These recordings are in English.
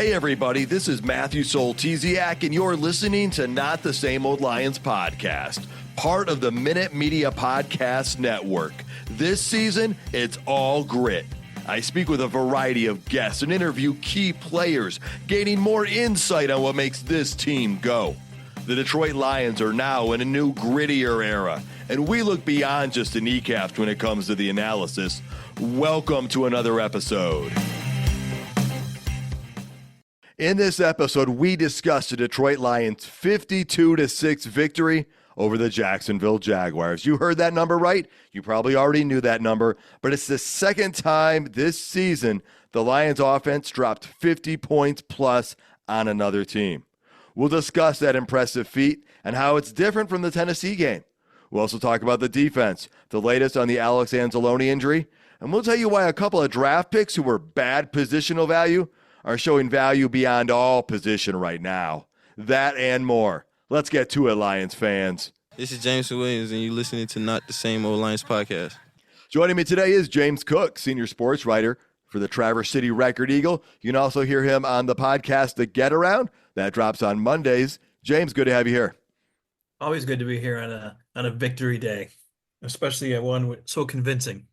Hey everybody, this is Matthew Soltiziak, and you're listening to Not the Same Old Lions podcast, part of the Minute Media Podcast Network. This season, it's all grit. I speak with a variety of guests and interview key players, gaining more insight on what makes this team go. The Detroit Lions are now in a new, grittier era, and we look beyond just the kneecaps when it comes to the analysis. Welcome to another episode. In this episode, we discuss the Detroit Lions' 52-6 victory over the Jacksonville Jaguars. You heard that number right. You probably already knew that number, but it's the second time this season the Lions offense dropped 50 points plus on another team. We'll discuss that impressive feat and how it's different from the Tennessee game. We'll also talk about the defense, the latest on the Alex Anzalone injury, and we'll tell you why a couple of draft picks who were bad positional value are showing value beyond all position right now. That and more. Let's get to it, Lions fans. This is James Williams, and you're listening to Not the Same Old Lions podcast. Joining me today is James Cook, senior sports writer for the Traverse City Record Eagle. You can also hear him on the podcast, The Get Around. That drops on Mondays. James, good to have you here. Always good to be here on a victory day, especially at one so convincing.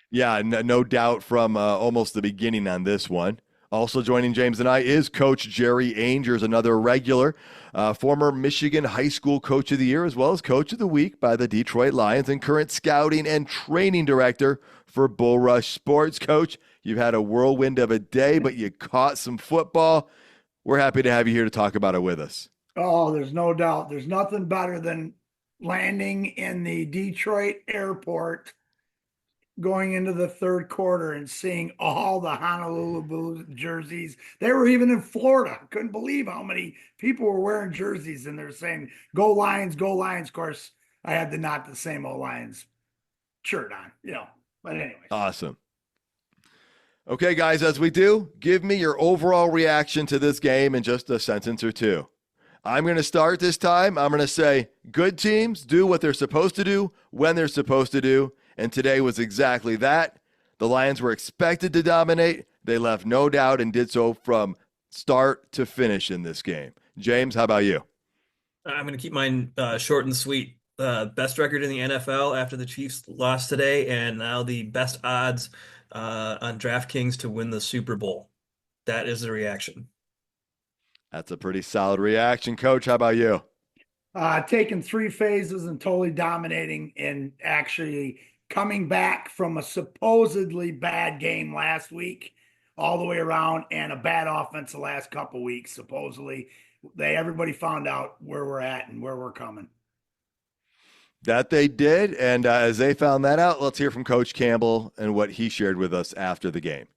Yeah, no doubt from almost the beginning on this one. Also joining James and I is Coach Jerry Angers, another regular, former Michigan High School Coach of the Year, as well as Coach of the Week by the Detroit Lions and current scouting and training director for Bull Rush Sports. Coach, you've had a whirlwind of a day, but you caught some football. We're happy to have you here to talk about it with us. Oh, there's no doubt. There's nothing better than landing in the Detroit airport going into the third quarter and seeing all the Honolulu Blues jerseys. They were even in Florida. Couldn't believe how many people were wearing jerseys, and they're saying, "Go Lions, go Lions." Of course, I had the Not the Same Old Lions shirt on, but anyway. Awesome. Okay, guys, as we do, give me your overall reaction to this game in just a sentence or two. I'm going to start this time. I'm going to say good teams do what they're supposed to do when they're supposed to do. And today was exactly that. The Lions were expected to dominate. They left no doubt and did so from start to finish in this game. James, how about you? I'm going to keep mine short and sweet. Best record in the NFL after the Chiefs lost today, and now the best odds on DraftKings to win the Super Bowl. That is the reaction. That's a pretty solid reaction. Coach, how about you? Taking three phases and totally dominating, and actually coming back from a supposedly bad game last week all the way around, and a bad offense the last couple weeks. Supposedly everybody found out where we're at and where we're coming. That they did, and as they found that out, let's hear from Coach Campbell and what he shared with us after the game.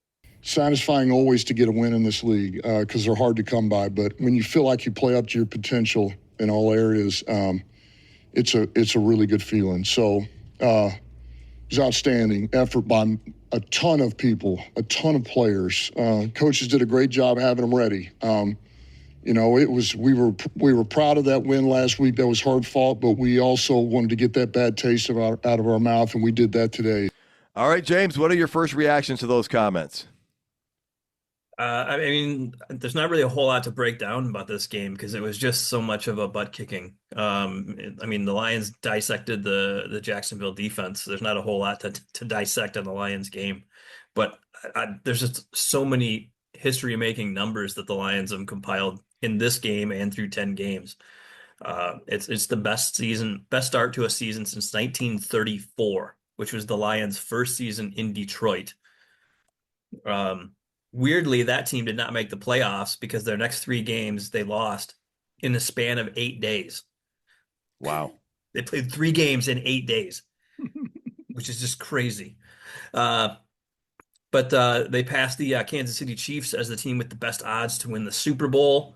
Satisfying always to get a win in this league because they're hard to come by, but when you feel like you play up to your potential in all areas, it's a really good feeling. So it was outstanding effort by a ton of people, a ton of players. Coaches did a great job having them ready. We were proud of that win last week. That was hard fought, but we also wanted to get that bad taste out of our mouth, and we did that today. All right, James, what are your first reactions to those comments? I mean, there's not really a whole lot to break down about this game because it was just so much of a butt kicking. The Lions dissected the Jacksonville defense. There's not a whole lot to dissect on the Lions game, but there's just so many history-making numbers that the Lions have compiled in this game and through 10 games. It's the best start to a season since 1934, which was the Lions' first season in Detroit. Weirdly, that team did not make the playoffs because their next three games they lost in the span of 8 days. Wow. They played 3 games in 8 days, which is just crazy. But they passed the Kansas City Chiefs as the team with the best odds to win the Super Bowl.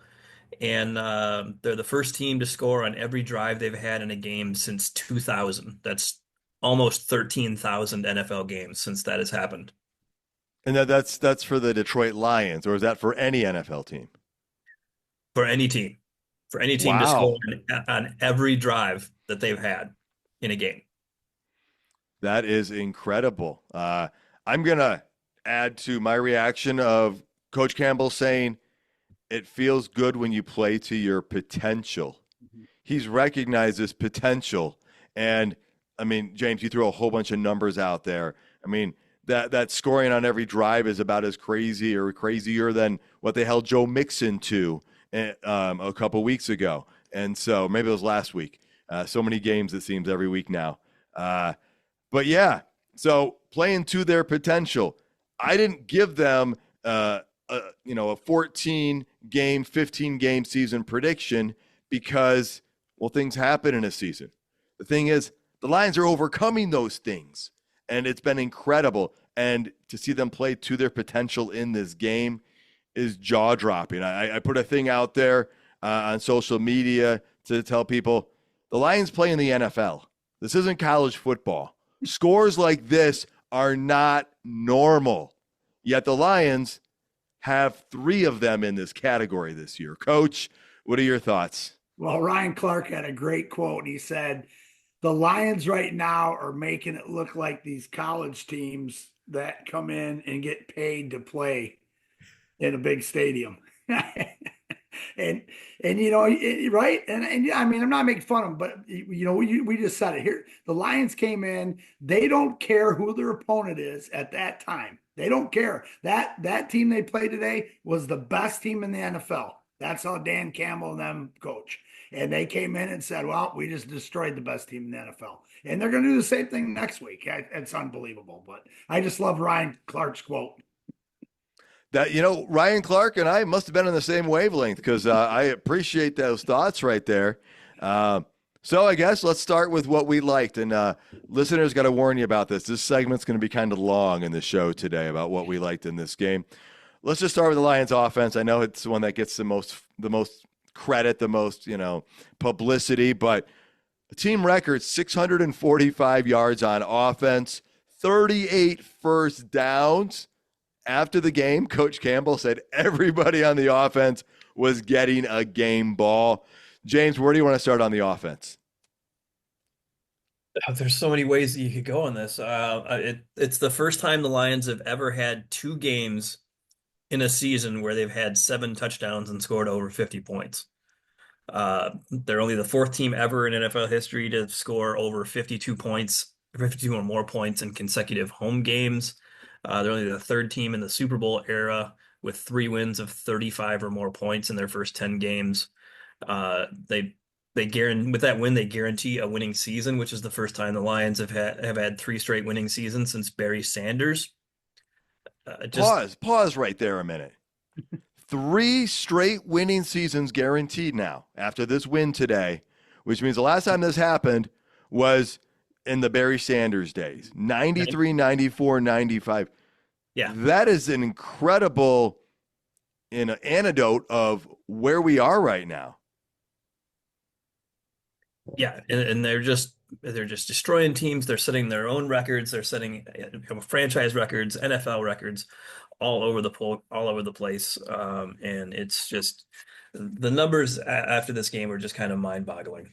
And they're the first team to score on every drive they've had in a game since 2000. That's almost 13,000 NFL games since that has happened. And that's for the Detroit Lions, or is that for any NFL team? For any team. For any team to score on every drive that they've had in a game. That is incredible. I'm going to add to my reaction of Coach Campbell saying it feels good when you play to your potential. He's recognized his potential. And I mean, James, you threw a whole bunch of numbers out there. I mean, that scoring on every drive is about as crazy or crazier than what they held Joe Mixon to a couple weeks ago. And so maybe it was last week. So many games, it seems, every week now. But yeah, so playing to their potential. I didn't give them a 14 game, 15 game season prediction because, well, things happen in a season. The thing is, the Lions are overcoming those things, and it's been incredible. And to see them play to their potential in this game is jaw dropping. I put a thing out there on social media to tell people the Lions play in the NFL. This isn't college football. Scores like this are not normal. Yet the Lions have 3 of them in this category this year. Coach, what are your thoughts? Well, Ryan Clark had a great quote. He said, the Lions right now are making it look like these college teams that come in and get paid to play in a big stadium. and right. And I mean, I'm not making fun of them, but we just said it here. The Lions came in, they don't care who their opponent is at that time. They don't care. That team they played today was the best team in the NFL. That's how Dan Campbell and them coach. And they came in and said, well, we just destroyed the best team in the NFL. And they're going to do the same thing next week. It's unbelievable. But I just love Ryan Clark's quote. That, Ryan Clark and I must have been on the same wavelength because I appreciate those thoughts right there. So I guess let's start with what we liked. And listeners, got to warn you about this. This segment's going to be kind of long in the show today about what we liked in this game. Let's just start with the Lions offense. I know it's the one that gets the most credit, the most, publicity, but the team record 645 yards on offense, 38 first downs. After the game, Coach Campbell said everybody on the offense was getting a game ball. James, where do you want to start on the offense? There's so many ways that you could go on this. It's the first time the Lions have ever had 2 games in a season where they've had 7 touchdowns and scored over 50 points. They're only the 4th team ever in NFL history to score over 52 points, 52 or more points in consecutive home games. They're only the 3rd team in the Super Bowl era with 3 wins of 35 or more points in their first 10 games. They guarantee with that win, they guarantee a winning season, which is the first time the Lions have had 3 straight winning seasons since Barry Sanders. Pause right there a minute. 3 straight winning seasons guaranteed now after this win today, which means the last time this happened was in the Barry Sanders days, 93, 94, 95. Yeah. That is an incredible anecdote of where we are right now. Yeah, and they're just destroying teams. They're setting their own records. They're setting franchise records, NFL records, all over the place. And it's just the numbers after this game are just kind of mind-boggling.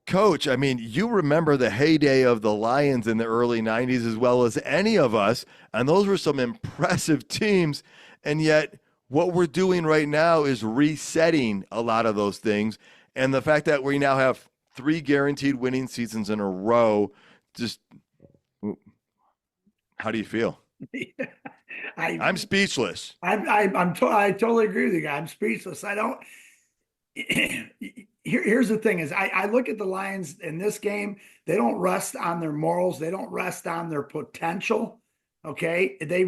Coach, I mean, you remember the heyday of the Lions in the early 90s as well as any of us, and those were some impressive teams. And yet what we're doing right now is resetting a lot of those things. And the fact that we now have 3 guaranteed winning seasons in a row, just how do you feel? I'm speechless. I totally agree with you guys. I'm speechless. I don't. Here's the thing: is I look at the Lions in this game. They don't rest on their morals. They don't rest on their potential. Okay, they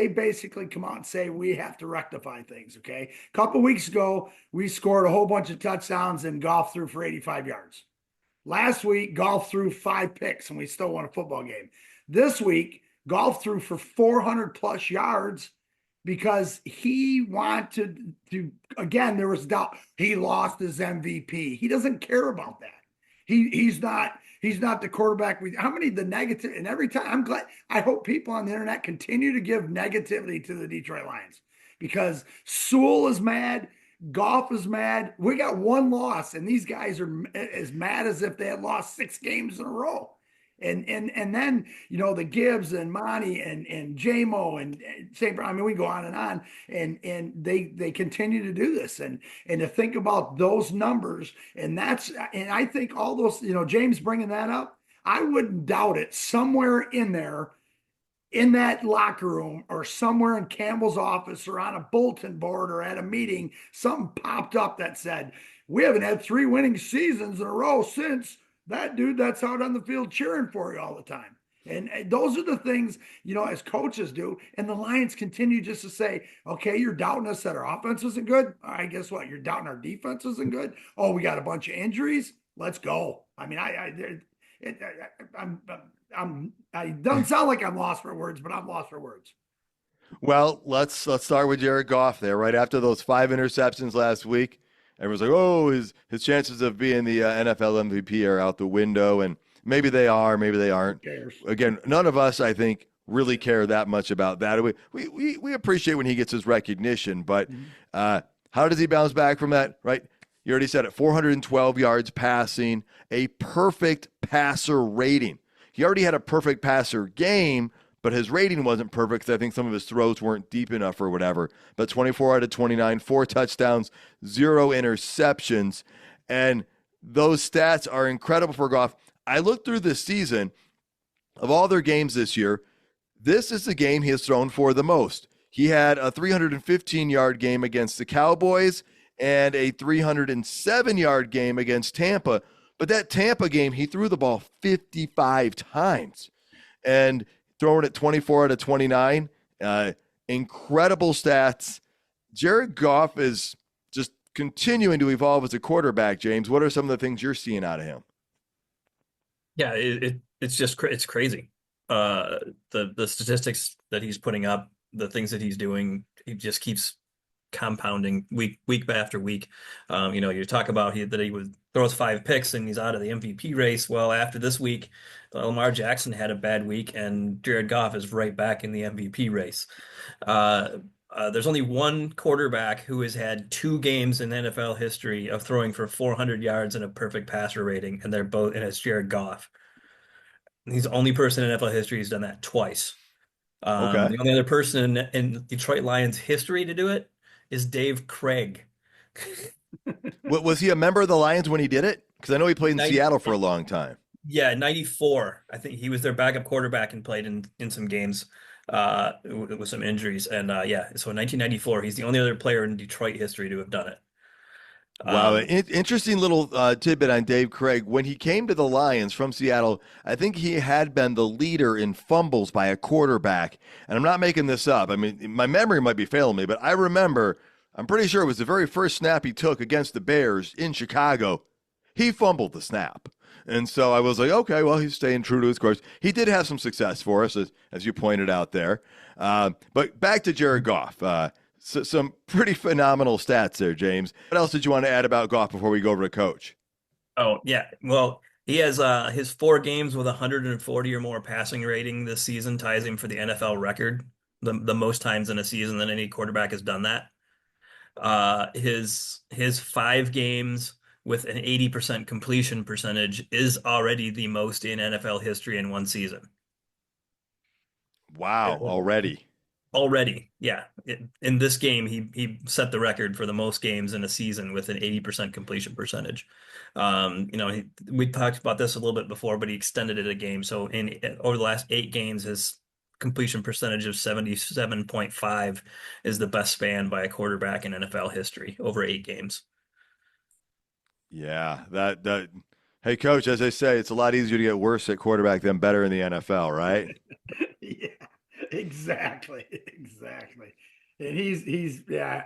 basically come out and say we have to rectify things. Okay, a couple weeks ago we scored a whole bunch of touchdowns and Goff threw for 85 yards. Last week Goff threw 5 picks and we still won a football game. This week Goff threw for 400 plus yards because he wanted to. Again, there was doubt. He lost his MVP. He doesn't care about that. He's not the quarterback. How many the negative, and every time I hope people on the internet continue to give negativity to the Detroit Lions because Sewell is mad. Goff is mad. We got 1 loss and these guys are as mad as if they had lost 6 games in a row. And then, the Gibbs and Monty and JMO and St. Brown, I mean, we go on, and they continue to do this. And to think about those numbers, and I think all those, James bringing that up, I wouldn't doubt it. Somewhere in there, in that locker room, or somewhere in Campbell's office, or on a bulletin board, or at a meeting, something popped up that said, we haven't had 3 winning seasons in a row since that dude that's out on the field cheering for you all the time. And those are the things, as coaches do. And the Lions continue just to say, okay, you're doubting us that our offense isn't good. All right, guess what? You're doubting our defense isn't good. Oh, we got a bunch of injuries. Let's go. I mean, it doesn't sound like I'm lost for words, but I'm lost for words. Well, let's start with Jared Goff there. Right after those 5 interceptions last week, everyone's like, oh, his chances of being the NFL MVP are out the window. And maybe they are, maybe they aren't. Again, none of us, I think, really care that much about that. We appreciate when he gets his recognition, but how does he bounce back from that, right? You already said it, 412 yards passing, a perfect passer rating. He already had a perfect passer game, but his rating wasn't perfect because I think some of his throws weren't deep enough or whatever. But 24 out of 29, 4 touchdowns, 0 interceptions. And those stats are incredible for Goff. I looked through this season. Of all their games this year, this is the game he has thrown for the most. He had a 315-yard game against the Cowboys and a 307-yard game against Tampa. But that Tampa game, he threw the ball 55 times. And throwing it 24 out of 29, incredible stats. Jared Goff is just continuing to evolve as a quarterback, James. What are some of the things you're seeing out of him? Yeah, it's crazy. The statistics that he's putting up, the things that he's doing, he just keeps compounding week after week. You talk about that he throws 5 picks and he's out of the MVP race. Well, after this week, Lamar Jackson had a bad week and Jared Goff is right back in the MVP race. There's only one quarterback who has had 2 games in NFL history of throwing for 400 yards and a perfect passer rating, and it's Jared Goff. He's the only person in NFL history who's done that twice. Okay. The only other person in Detroit Lions history to do it is Dave Craig. Was he a member of the Lions when he did it? Because I know he played in Seattle for a long time. Yeah, 94. I think he was their backup quarterback and played in some games with some injuries. And so in 1994, he's the only other player in Detroit history to have done it. Wow. Interesting little tidbit on Dave Craig. When he came to the Lions from Seattle, I think he had been the leader in fumbles by a quarterback. And I'm not making this up. I mean, my memory might be failing me, but I remember, I'm pretty sure it was the very first snap he took against the Bears in Chicago. He fumbled the snap. And so I was like, okay, well, he's staying true to his course. He did have some success for us, as you pointed out there. But back to Jared Goff. Some pretty phenomenal stats there, James. What else did you want to add about Goff before we go over to Coach? Oh, yeah. Well, he has his 4 games with 140 or more passing rating this season ties him for the NFL record, the most times in a season that any quarterback has done that. His 5 games with an 80% completion percentage is already the most in NFL history in one season. Wow, already. Already, yeah. In this game, he set the record for the most games in a season with an 80% completion percentage. We talked about this a little bit before, but he extended it a game. So over the last 8 games, his completion percentage of 77.5 is the best span by a quarterback in NFL history over 8 games. Yeah, that. Hey, Coach, as I say, it's a lot easier to get worse at quarterback than better in the NFL, right? Yeah, exactly. And he's yeah.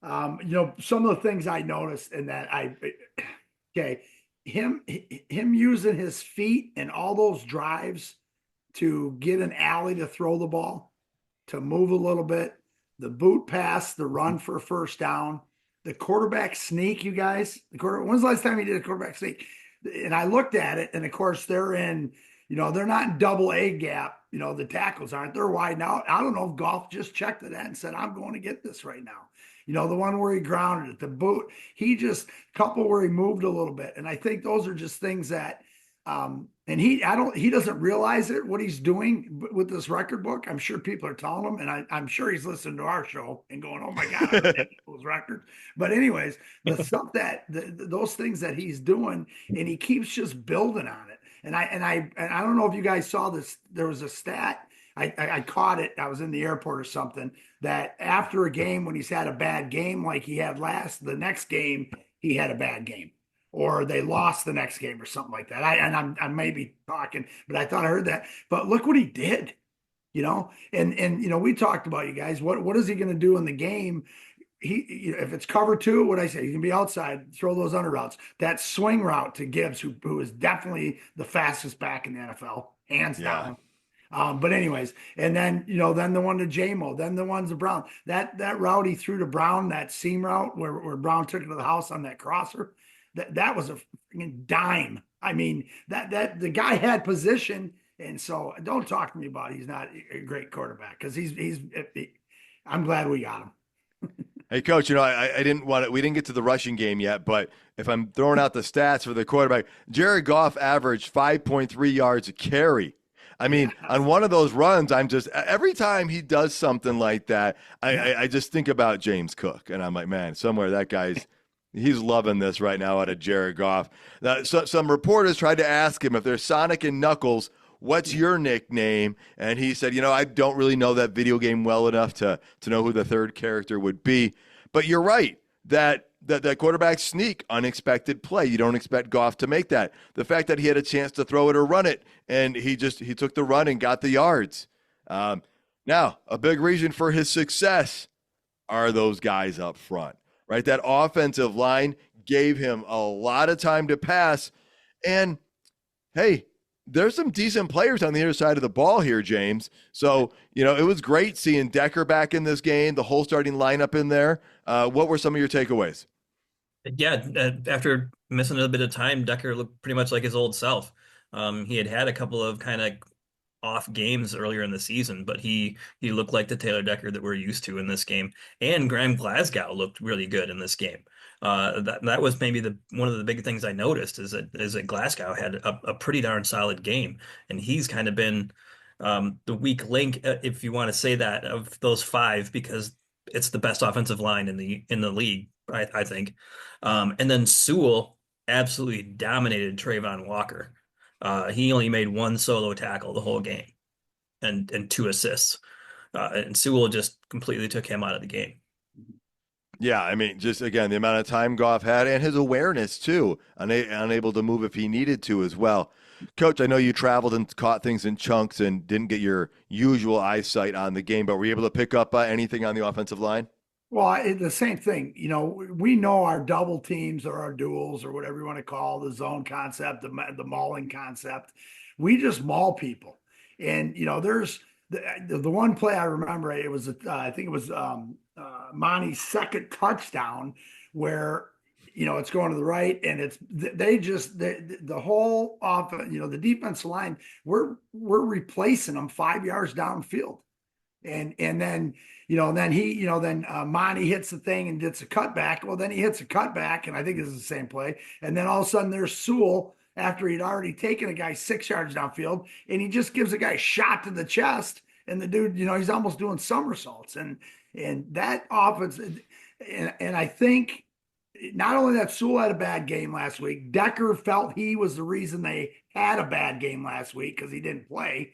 Some of the things I noticed in that him using his feet and all those drives to get an alley to throw the ball, to move a little bit, the boot pass, the run for first down, the quarterback sneak, you guys. When's the last time you did a quarterback sneak? And I looked at it, and of course they're not in double A gap. The tackles aren't. They're wide out. I don't know if Goff just checked that and said, I'm going to get this right now. The one where he grounded it, the boot, couple where he moved a little bit. And I think those are just things that And he doesn't realize it, what he's doing with this record book. I'm sure people are telling him, and I'm sure he's listening to our show and going, "Oh my God, I did those records." But anyways, the stuff those things that he's doing, and he keeps just building on it. And I don't know if you guys saw this. There was a stat. I caught it. I was in the airport or something, that after a game, when he's had a bad game like he had the next game he had a bad game, or they lost the next game or something like that. I may be talking, but I thought I heard that. But look what he did, and we talked about, you guys. What is he going to do in the game? If it's cover two, what I say, he can be outside, throw those under routes. That swing route to Gibbs, who is definitely the fastest back in the NFL, hands down. But anyways, and then then the one to JMO, then the ones to Brown. That route he threw to Brown, that seam route where Brown took it to the house on that crosser, that was a freaking dime. I mean, that the guy had position, and so don't talk to me about he's not a great quarterback, because I'm glad we got him. Hey, Coach, I didn't want it. We didn't get to the rushing game yet, but if I'm throwing out the stats for the quarterback, Jared Goff averaged 5.3 yards a carry. I mean, on one of those runs, every time he does something like that, I just think about James Cook, and I'm like, man, somewhere that he's loving this right now out of Jared Goff. So some reporters tried to ask him, if there's Sonic and Knuckles, what's your nickname? And he said, I don't really know that video game well enough to know who the third character would be. But you're right, that quarterback sneak, unexpected play. You don't expect Goff to make that. The fact that he had a chance to throw it or run it, and he took the run and got the yards. Now, a big reason for his success are those guys up front, right? That offensive line gave him a lot of time to pass. And, hey, there's some decent players on the other side of the ball here, James. So, it was great seeing Decker back in this game, the whole starting lineup in there. What were some of your takeaways? Yeah, after missing a little bit of time, Decker looked pretty much like his old self. He had a couple of kind of off games earlier in the season, but he looked like the Taylor Decker that we're used to in this game. And Graham Glasgow looked really good in this game. That was maybe one of the big things I noticed, is that Glasgow had a pretty darn solid game, and he's kind of been the weak link, if you want to say that, of those five, because it's the best offensive line in the league, I think. And then Sewell absolutely dominated Trayvon Walker. He only made one solo tackle the whole game, and 2 assists. And Sewell just completely took him out of the game. Yeah, I mean, just again, the amount of time Goff had, and his awareness too, unable to move if he needed to as well. Coach, I know you traveled and caught things in chunks and didn't get your usual eyesight on the game, but were you able to pick up anything on the offensive line? Well, the same thing. We know our double teams or our duels or whatever you want to call the zone concept, the mauling concept. We just maul people, and there's the one play I remember. It was I think it was Monty's second touchdown, where it's going to the right, and the whole offense, the defensive line, we're replacing them 5 yards downfield, and then then Monty hits the thing and gets a cutback. Well, then he hits a cutback, and I think this is the same play, and then all of a sudden there's Sewell after he'd already taken a guy 6 yards downfield, and he just gives a guy a shot to the chest, and the dude, he's almost doing somersaults, and that offense, and I think. Not only that Sewell had a bad game last week, Decker felt he was the reason they had a bad game last week because he didn't play.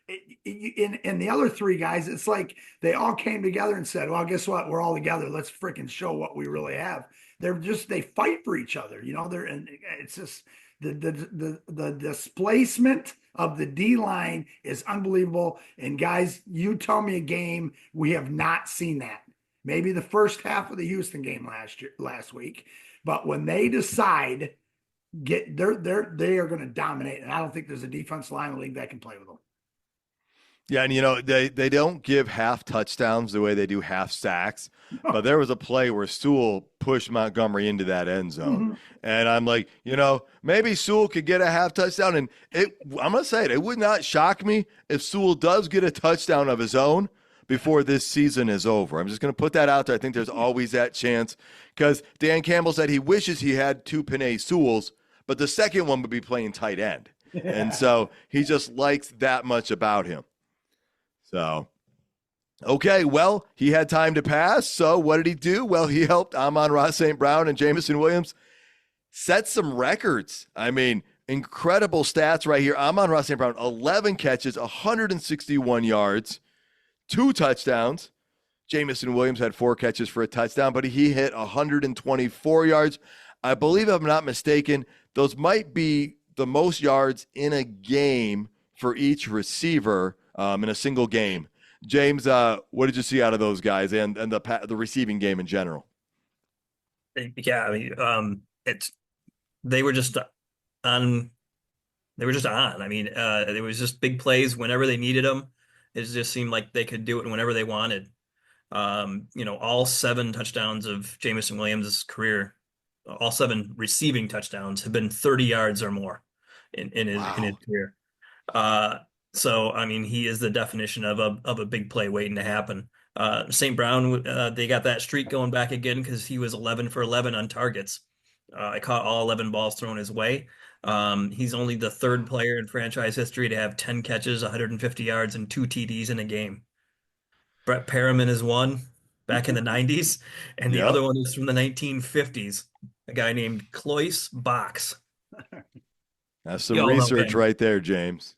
And the other 3 guys, it's like they all came together and said, well, guess what? We're all together. Let's freaking show what we really have. They fight for each other. And it's just the displacement of the D line is unbelievable. And guys, you tell me a game, we have not seen that. Maybe the first half of the Houston game last week, but when they decide, they are going to dominate, and I don't think there's a defensive line in the league that can play with them. Yeah, and they don't give half touchdowns the way they do half sacks, but there was a play where Sewell pushed Montgomery into that end zone, and I'm like, maybe Sewell could get a half touchdown, and I'm going to say it would not shock me if Sewell does get a touchdown of his own before this season is over. I'm just going to put that out there. I think there's always that chance, because Dan Campbell said he wishes he had 2 Penei Sewells, but the second one would be playing tight end. And so he just likes that much about him. So, okay, well, he had time to pass. So what did he do? Well, he helped Amon-Ra St. Brown and Jameson Williams set some records. I mean, incredible stats right here. Amon-Ra St. Brown, 11 catches, 161 yards, 2 touchdowns. Jameson Williams had 4 catches for a touchdown, but he hit 124 yards. I believe, if I'm not mistaken, those might be the most yards in a game for each receiver in a single game. James, what did you see out of those guys and the receiving game in general? Yeah, I mean, they were just on. They were just on. I mean, it was just big plays whenever they needed them. It just seemed like they could do it whenever they wanted. All 7 touchdowns of Jameson Williams' career, all 7 receiving touchdowns have been 30 yards or more in his career. So I mean, he is the definition of a big play waiting to happen. St. Brown, they got that streak going back again because he was 11 for 11 on targets. I caught all 11 balls thrown his way. He's only the 3rd player in franchise history to have 10 catches, 150 yards, and 2 TDs in a game. Brett Perriman is one back in the 90s, and the other one is from the 1950s, a guy named Cloyce Box. That's some research right there, James.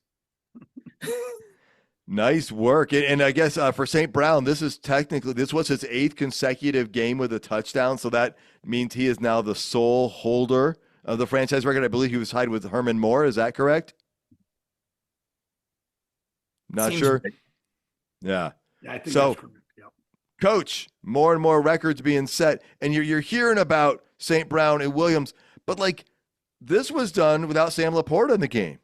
Nice work. And I guess for St. Brown, this was his 8th consecutive game with a touchdown. So that means he is now the sole holder of the franchise record. I believe he was tied with Herman Moore. Is that correct? Not sure. Right. Yeah. I think so. That's correct. Yep. Coach, more and more records being set. And you're hearing about St. Brown and Williams, but this was done without Sam Laporta in the game.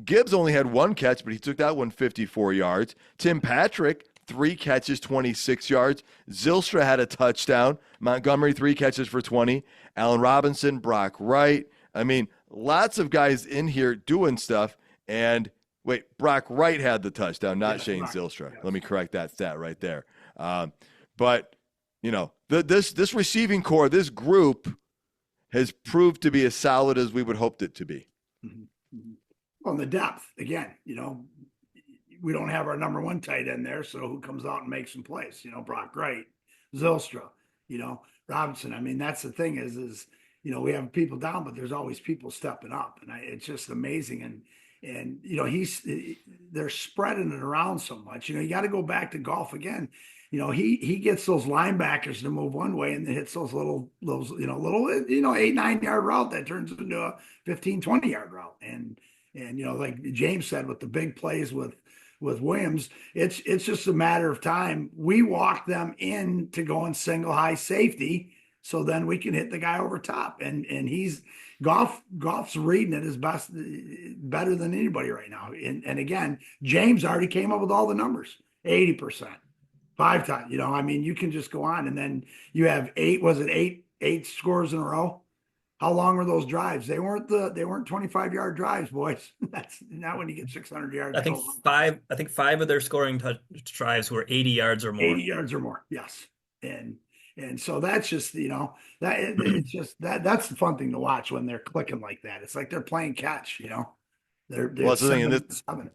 Gibbs only had 1 catch, but he took that one 54 yards. Tim Patrick, 3 catches, 26 yards. Zylstra had a touchdown. Montgomery, 3 catches for 20. Allen Robinson, Brock Wright. I mean, lots of guys in here doing stuff. And wait, Brock Wright had the touchdown, not Shane Zylstra. Yes. Let me correct that stat right there. But this receiving core, this group, has proved to be as solid as we would hoped it to be. Mm-hmm. Well, the depth, again, we don't have our number 1 tight end there, so who comes out and makes some plays? Brock Wright, Zylstra, Robinson. I mean, that's the thing is we have people down, but there's always people stepping up, and it's just amazing. And they're spreading it around so much. You got to go back to golf again. He gets those linebackers to move one way and then hits those little 8-9 yard route that turns into a 15-20 yard route. And like James said, with the big plays with Williams, it's just a matter of time. We walk them in to go in single high safety, so then we can hit the guy over top. And he's Goff's reading it as better than anybody right now. And again, James already came up with all the numbers, 80%. 5 times, I mean, you can just go on, and then you have 8 scores in a row. How long were those drives? They weren't 25-yard drives, boys. That's not when you get 600 yards. I think 5 of their scoring drives were 80 yards or more. 80 yards or more, yes. And so that's just it's just that's the fun thing to watch when they're clicking like that. It's like they're playing catch. They're that's the thing.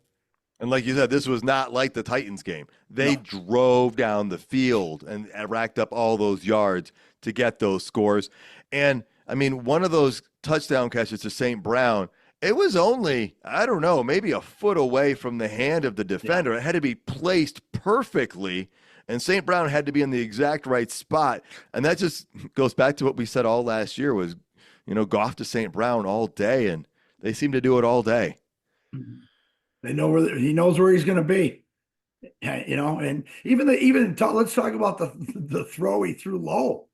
And like you said, this was not like the Titans game. They drove down the field and racked up all those yards to get those scores. And, I mean, one of those touchdown catches to St. Brown, it was only, I don't know, maybe a foot away from the hand of the defender. Yeah. It had to be placed perfectly, and St. Brown had to be in the exact right spot. And that just goes back to what we said all last year was, Goff to St. Brown all day, and they seem to do it all day. Mm-hmm. They know where he knows where he's going to be, and let's talk about the throw he threw low.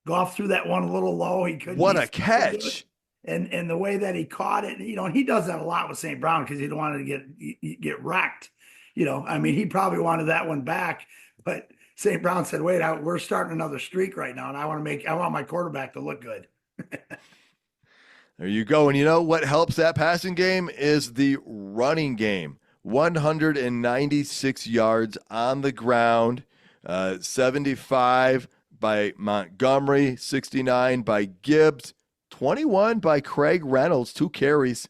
Goff threw that one a little low. He couldn't. What a catch! And the way that he caught it, and he does that a lot with St. Brown because he don't want to get wrecked. I mean, he probably wanted that one back, but St. Brown said, "Wait, we're starting another streak right now, and I want my quarterback to look good." There you go. And what helps that passing game is the running game. 196 yards on the ground, 75 by Montgomery, 69 by Gibbs, 21 by Craig Reynolds, 2 carries.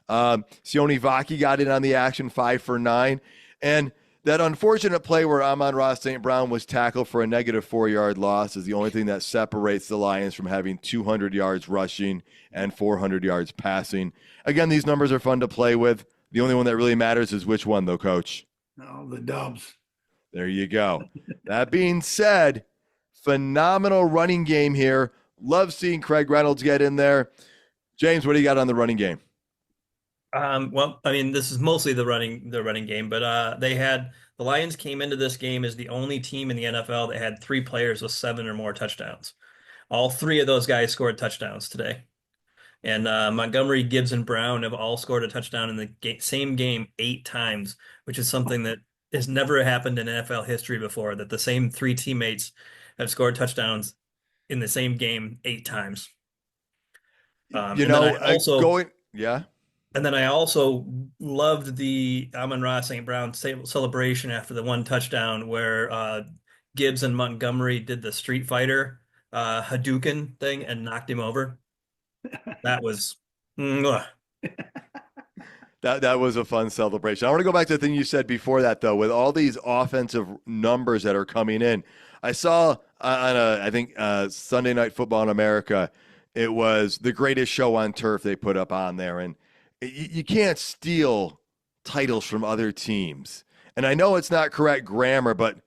Sione Vaki got in on the action, 5 for 9. And that unfortunate play where Amon-Ra St. Brown was tackled for a negative 4-yard loss is the only thing that separates the Lions from having 200 yards rushing and 400 yards passing. Again, these numbers are fun to play with. The only one that really matters is which one, though, Coach. No, the Dubs. There you go. That being said, phenomenal running game here. Love seeing Craig Reynolds get in there. James, what do you got on the running game? Well, I mean, this is mostly the running game, but the Lions came into this game as the only team in the NFL that had 3 players with 7 or more touchdowns. All 3 of those guys scored touchdowns today. And Montgomery, Gibbs, and Brown have all scored a touchdown in the same game 8 times, which is something that has never happened in NFL history before, that the same 3 teammates have scored touchdowns in the same game 8 times. Yeah. And then I also loved the Amon-Ra St. Brown celebration after the 1 touchdown where Gibbs and Montgomery did the Street Fighter Hadouken thing and knocked him over. That was That was a fun celebration. I want to go back to the thing you said before that, though, with all these offensive numbers that are coming in. I saw on Sunday Night Football in America, it was the greatest show on turf they put up on there. And you can't steal titles from other teams. And I know it's not correct grammar, but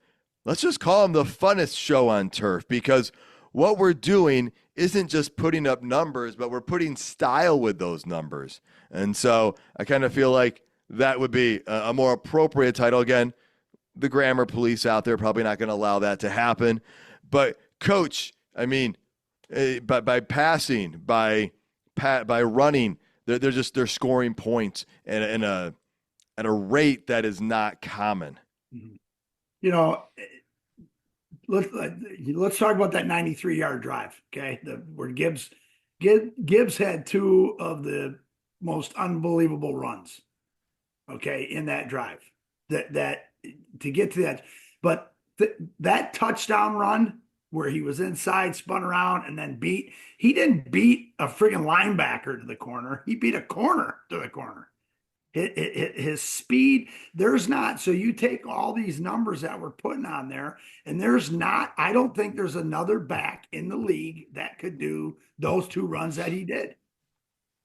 let's just call them the funnest show on turf, because what we're doing isn't just putting up numbers, but we're putting style with those numbers. And so I kind of feel like that would be a more appropriate title. Again, the grammar police out there probably not going to allow that to happen. But Coach, I mean, by passing, by running, they're scoring points at a rate that is not common. You know, let's talk about that 93-yard drive. Okay, where Gibbs had 2 of the most unbelievable runs. Okay, in that drive, that to get to that, but that touchdown run where he was inside, spun around, and then he didn't beat a friggin' linebacker to the corner. He beat a corner to the corner. His speed, there's not. So you take all these numbers that we're putting on there, and I don't think there's another back in the league that could do those 2 runs that he did.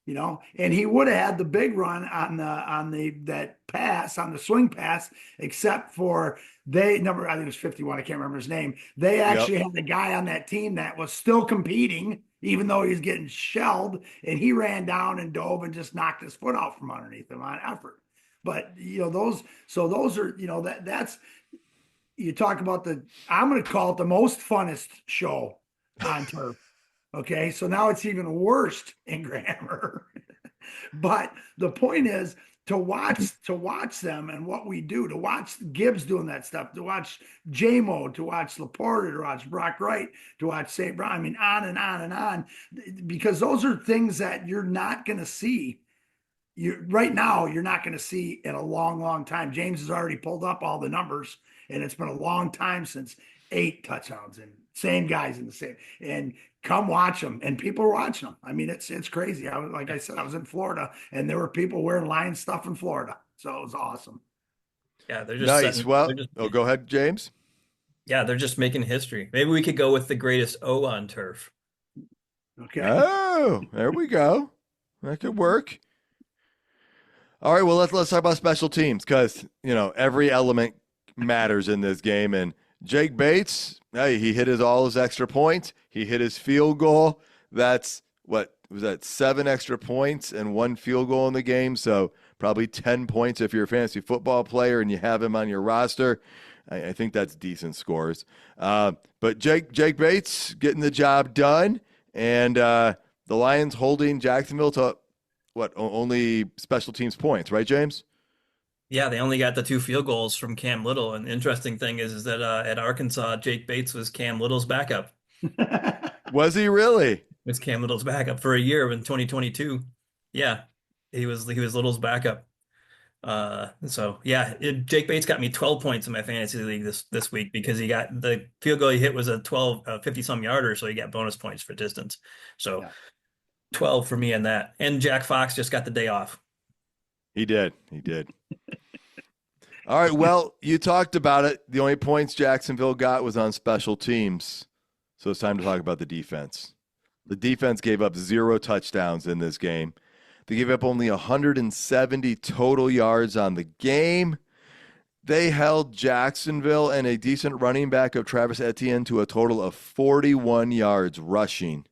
You know, and he would have had the big run on that pass, on the swing pass, except for I think it was 51. I can't remember his name. They actually had a guy on that team that was still competing, even though he's getting shelled, and he ran down and dove and just knocked his foot out from underneath him on effort. But those are that's you talk about I'm going to call it the most funnest show on turf. Okay, so now it's even worse in grammar. But the point is to watch them and what we do, to watch Gibbs doing that stuff, to watch J-Mo, to watch Laporta, to watch Brock Wright, to watch St. Brown. I mean, on and on and on, because those are things that you're not going to see. Right now, you're not going to see in a long, long time. James has already pulled up all the numbers, and it's been a long time since 8 touchdowns and same guys in the same. And come watch them, and people are watching them. I mean, it's crazy. Like I said, I was in Florida, and there were people wearing Lions stuff in Florida, so it was awesome. Yeah, they're just nice. Go ahead, James. Yeah, they're just making history. Maybe we could go with the greatest O on turf. Okay. Oh, there we go. That could work. All right, well, let's talk about special teams, because every element matters in this game. And Jake Bates, hey, he hit all his extra points. He hit his field goal. That's what was that? 7 extra points and 1 field goal in the game. So probably 10 points if you're a fantasy football player and you have him on your roster. I think that's decent scores. But Jake Bates getting the job done, and the Lions holding Jacksonville to only special teams points, right, James? Yeah, they only got the 2 field goals from Cam Little. And the interesting thing is that at Arkansas, Jake Bates was Cam Little's backup. Was he really? Was Cam Little's backup for a year in 2022. Yeah, he was Little's backup. Jake Bates got me 12 points in my fantasy league this week, because he got the field goal he hit was a 50-some yarder, so he got bonus points for distance. So 12 for me on that. And Jack Fox just got the day off. He did. He did. All right. Well, you talked about it. The only points Jacksonville got was on special teams. So it's time to talk about the defense. The defense gave up 0 touchdowns in this game. They gave up only 170 total yards on the game. They held Jacksonville and a decent running back of Travis Etienne to a total of 41 yards rushing.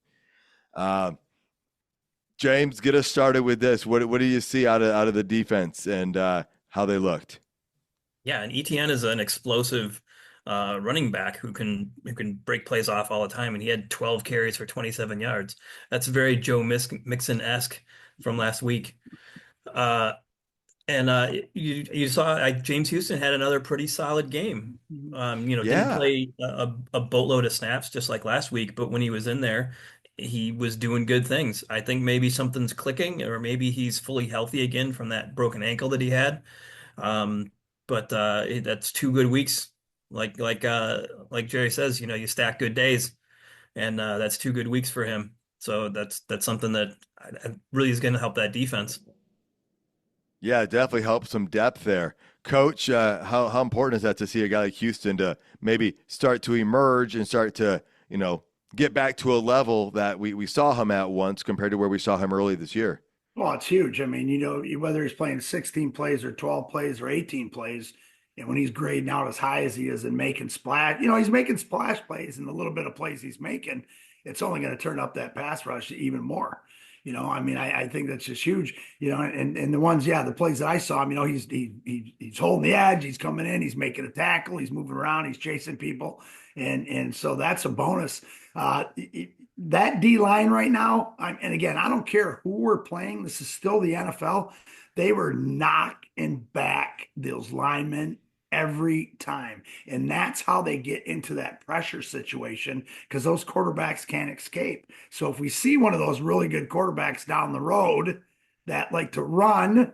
James, get us started with this. What do you see out of the defense and how they looked? Yeah, and ETN is an explosive running back who can break plays off all the time, and he had 12 carries for 27 yards. That's very Joe Mixon-esque from last week. You saw James Houston had another pretty solid game. Didn't play a boatload of snaps just like last week, but when he was in there, he was doing good things. I think maybe something's clicking, or maybe he's fully healthy again from that broken ankle that he had. But that's 2 good weeks. Like Jerry says, you stack good days, and that's 2 good weeks for him. So that's something that really is going to help that defense. Yeah, it definitely helps some depth there. Coach, how important is that to see a guy like Houston to maybe start to emerge and start to, get back to a level that we saw him at once compared to where we saw him early this year? Well, it's huge. I mean, whether he's playing 16 plays or 12 plays or 18 plays, and when he's grading out as high as he is and making splash, he's making splash plays, and the little bit of plays he's making, it's only going to turn up that pass rush even more. I think that's just huge. And the ones, the plays that I saw him, he's holding the edge, he's coming in, he's making a tackle, he's moving around, he's chasing people, and so that's a bonus. That D line right now, and again, I don't care who we're playing. This is still the NFL. They were knocking back those linemen every time. And that's how they get into that pressure situation, because those quarterbacks can't escape. So if we see one of those really good quarterbacks down the road that like to run,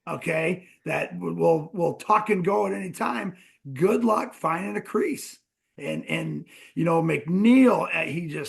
okay, that will tuck and go at any time, good luck finding a crease. And McNeil,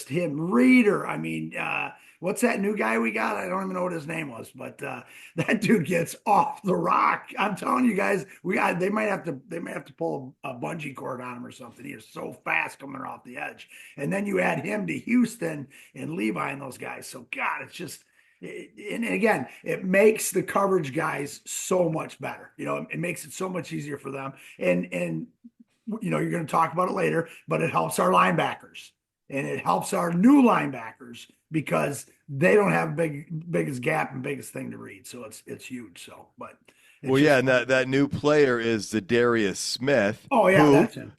him, Reader. What's that new guy we got? I don't even know what his name was, but that dude gets off the rock. I'm telling you guys, they might have to pull a bungee cord on him or something. He is so fast coming off the edge. And then you add him to Houston and Levi and those guys. So God, it's just. And again, it makes the coverage guys so much better. It makes it so much easier for them. And you're going to talk about it later, but it helps our linebackers and it helps our new linebackers because they don't have biggest gap and biggest thing to read. So it's huge. So, but and that new player is Zadarius Smith. Oh yeah, who that's him.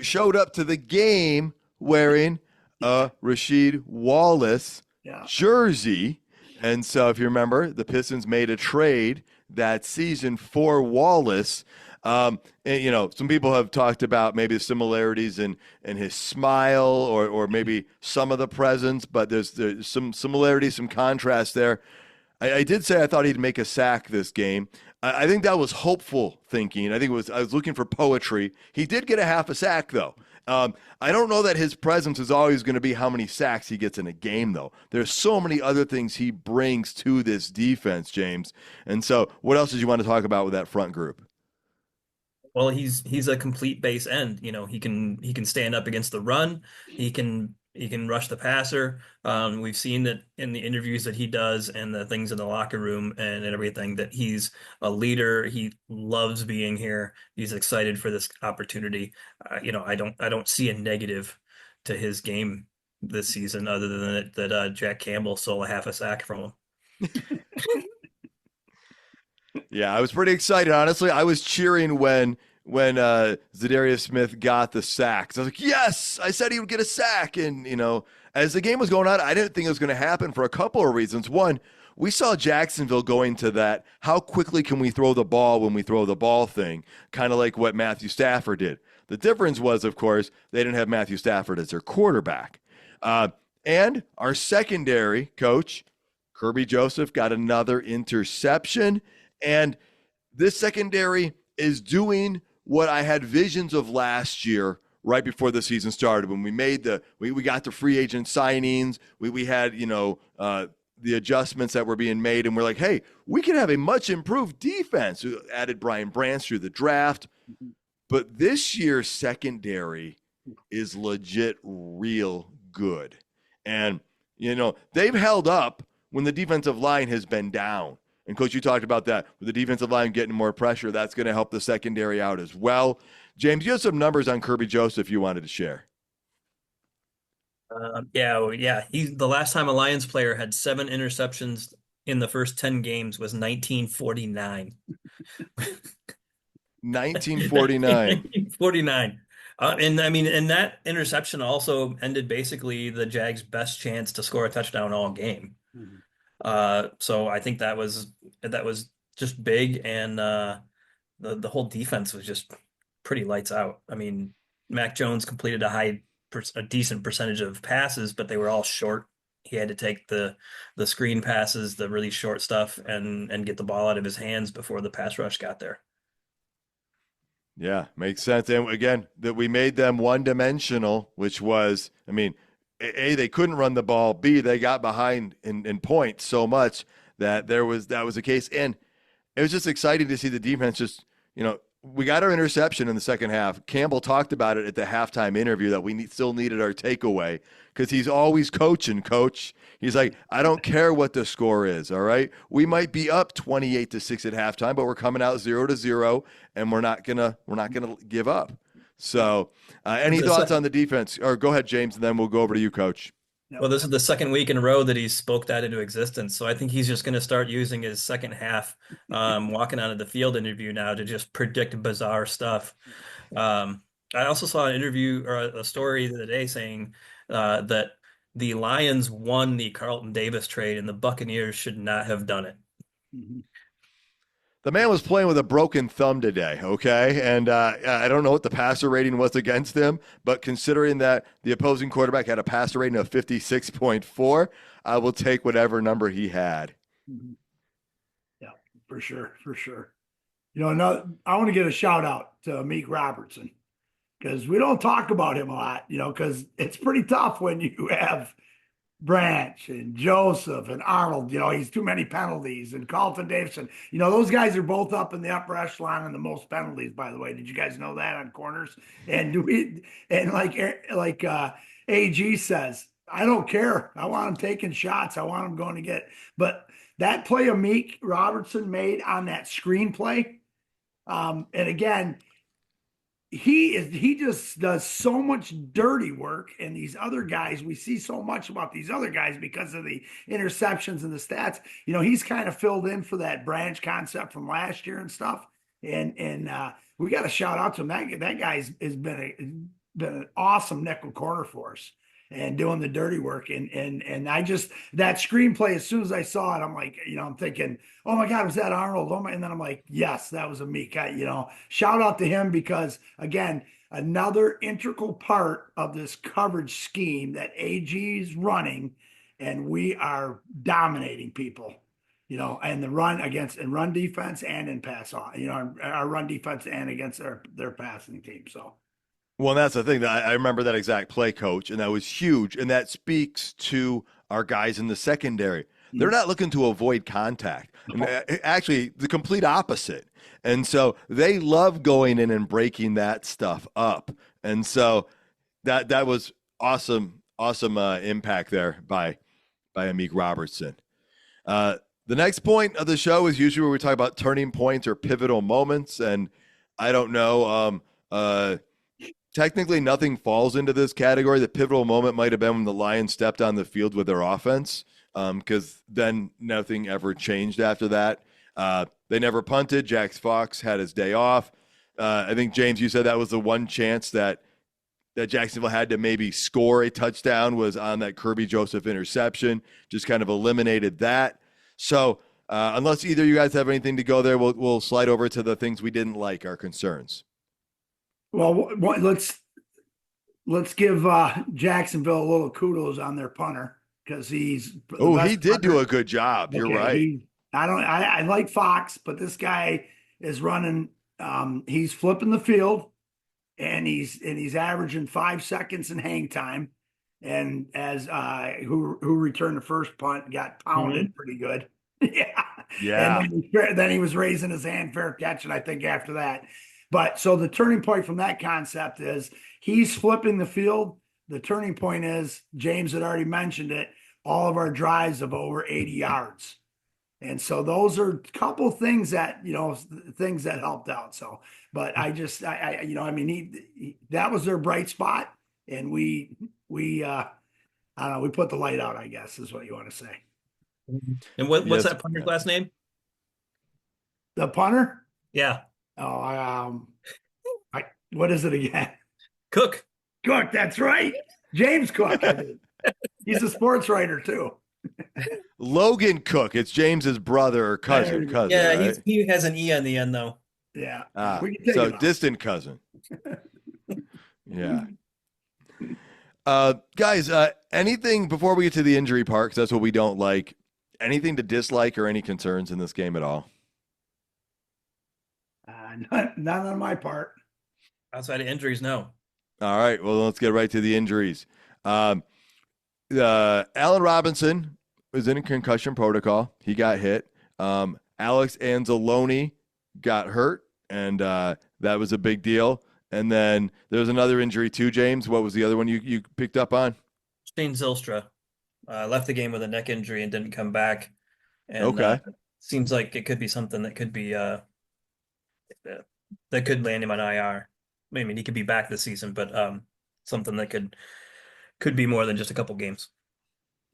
Showed up to the game wearing a Rasheed Wallace jersey. And so if you remember, the Pistons made a trade that season for Wallace. And some people have talked about maybe the similarities in his smile or maybe some of the presence, but there's some similarities, some contrast there. I did say I thought he'd make a sack this game. I think that was hopeful thinking. I was looking for poetry. He did get a half a sack though. I don't know that his presence is always going to be how many sacks he gets in a game though. There's so many other things he brings to this defense, James. And so what else did you want to talk about with that front group? Well, he's a complete base end. He can stand up against the run. He can rush the passer. We've seen that in the interviews that he does and the things in the locker room and everything, that he's a leader. He loves being here. He's excited for this opportunity. I don't see a negative to his game this season other than that Jack Campbell stole a half a sack from him. Yeah, I was pretty excited. Honestly, I was cheering when Zadarius Smith got the sack. I was like, yes, I said he would get a sack. And, as the game was going on, I didn't think it was going to happen for a couple of reasons. One, we saw Jacksonville going to that, how quickly can we throw the ball when we throw the ball thing, kind of like what Matthew Stafford did. The difference was, of course, they didn't have Matthew Stafford as their quarterback. And our secondary coach, Kirby Joseph, got another interception. And this secondary is doing what I had visions of last year, right before the season started, when we made we got the free agent signings. We had, the adjustments that were being made, and we're like, hey, we can have a much improved defense. We added Brian Branch through the draft, but this year's secondary is legit real good. And, they've held up when the defensive line has been down. And, Coach, you talked about that. With the defensive line getting more pressure, that's going to help the secondary out as well. James, you have some numbers on Kirby Joseph you wanted to share. Yeah. The last time a Lions player had 7 interceptions in the first 10 games was 1949. 1949. 1949. And that interception also ended basically the Jags' best chance to score a touchdown all game. So I think that was just big, and the whole defense was just pretty lights out. I mean, Mac Jones completed a decent percentage of passes, but they were all short. He had to take the screen passes, the really short stuff, and get the ball out of his hands before the pass rush got there. Yeah, makes sense. And again, that we made them one-dimensional, which was, A, they couldn't run the ball. B, they got behind in points so much that that was the case. And it was just exciting to see the defense just, we got our interception in the second half. Campbell talked about it at the halftime interview that we still needed our takeaway, because he's always coaching, Coach. He's like, I don't care what the score is, all right? We might be up 28-6 at halftime, but we're coming out 0-0, and we're not gonna give up. So, any thoughts on the defense? Or go ahead, James, and then we'll go over to you, Coach. Well, this is the second week in a row that he spoke that into existence. So I think he's just going to start using his second half walking out of the field interview now to just predict bizarre stuff. I also saw an interview or a story the other day saying that the Lions won the Carlton Davis trade and the Buccaneers should not have done it. The man was playing with a broken thumb today, okay? And I don't know what the passer rating was against him, but considering that the opposing quarterback had a passer rating of 56.4, I will take whatever number he had. Yeah, for sure. I want to give a shout out to Meek Robertson, because we don't talk about him a lot, because it's pretty tough when you have Branch and Joseph and Arnold. He's too many penalties, and Carlton Davidson. Those guys are both up in the upper echelon in the most penalties, by the way. Did you guys know that on corners? And like AG says, I don't care. I want him taking shots. I want him going to get. But that play of Meek Robertson made on that screenplay, and again, he just does so much dirty work, and these other guys, we see so much about these other guys because of the interceptions and the stats. He's kind of filled in for that Branch concept from last year and stuff. And we got to shout out to him. That guy's has been an awesome nickel corner for us and doing the dirty work. And I just, that screenplay, as soon as I saw it, I'm like, I'm thinking, oh my God, was that Arnold? And then I'm like, yes, that was a Meek. Shout out to him, because again, another integral part of this coverage scheme that AG is running, and we are dominating people, and the run defense and in pass off, our run defense and against their passing team. So. Well, that's the thing. That I remember that exact play, Coach, and that was huge. And that speaks to our guys in the secondary. They're not looking to avoid contact. Actually, the complete opposite. And so they love going in and breaking that stuff up. And so that was awesome impact there by Amik Robertson. The next point of the show is usually where we talk about turning points or pivotal moments. And I don't know, technically, nothing falls into this category. The pivotal moment might have been when the Lions stepped on the field with their offense, because then nothing ever changed after that. They never punted. Jax Fox had his day off. I think, James, you said that was the one chance that Jacksonville had to maybe score a touchdown was on that Kirby Joseph interception. Just kind of eliminated that. So unless either of you guys have anything to go there, we'll slide over to the things we didn't like, our concerns. Well, let's give Jacksonville a little kudos on their punter, because he's he did do a good job. You're right. I like Fox, but this guy is running. He's flipping the field, and he's averaging 5 seconds in hang time, and as who returned the first punt got pounded pretty good. Yeah. Yeah. And then he was raising his hand, fair catch, and I think after that. But so the turning point from that concept is he's flipping the field. The turning point is James had already mentioned it. All of our drives of over 80 yards. And so those are a couple things that, things that helped out. So, but I just, I mean, that was their bright spot. And we, I don't know, we put the light out, I guess is what you want to say. And what's Yes. that punter's last name? The punter? Yeah, Oh, what is it again? Cook. Cook, that's right. James Cook. I think. He's a sports writer too. Logan Cook. It's James's brother or cousin. Yeah, right? he has an E on the end though. Yeah. Ah, We can take so him out. distant cousin. Yeah. Guys, anything before we get to the injury part, because that's what we don't like, anything to dislike or any concerns in this game at all? None on my part. Outside of injuries, no. All right, well, let's get right to the injuries. Allen Robinson was in a concussion protocol. He got hit. Alex Anzalone got hurt, and that was a big deal. And then there was another injury too, James. What was the other one you picked up on? Shane Zylstra left the game with a neck injury and didn't come back. And Okay. seems like it could be something that could be that could land him on IR. I mean, he could be back this season, but something that could be more than just a couple games.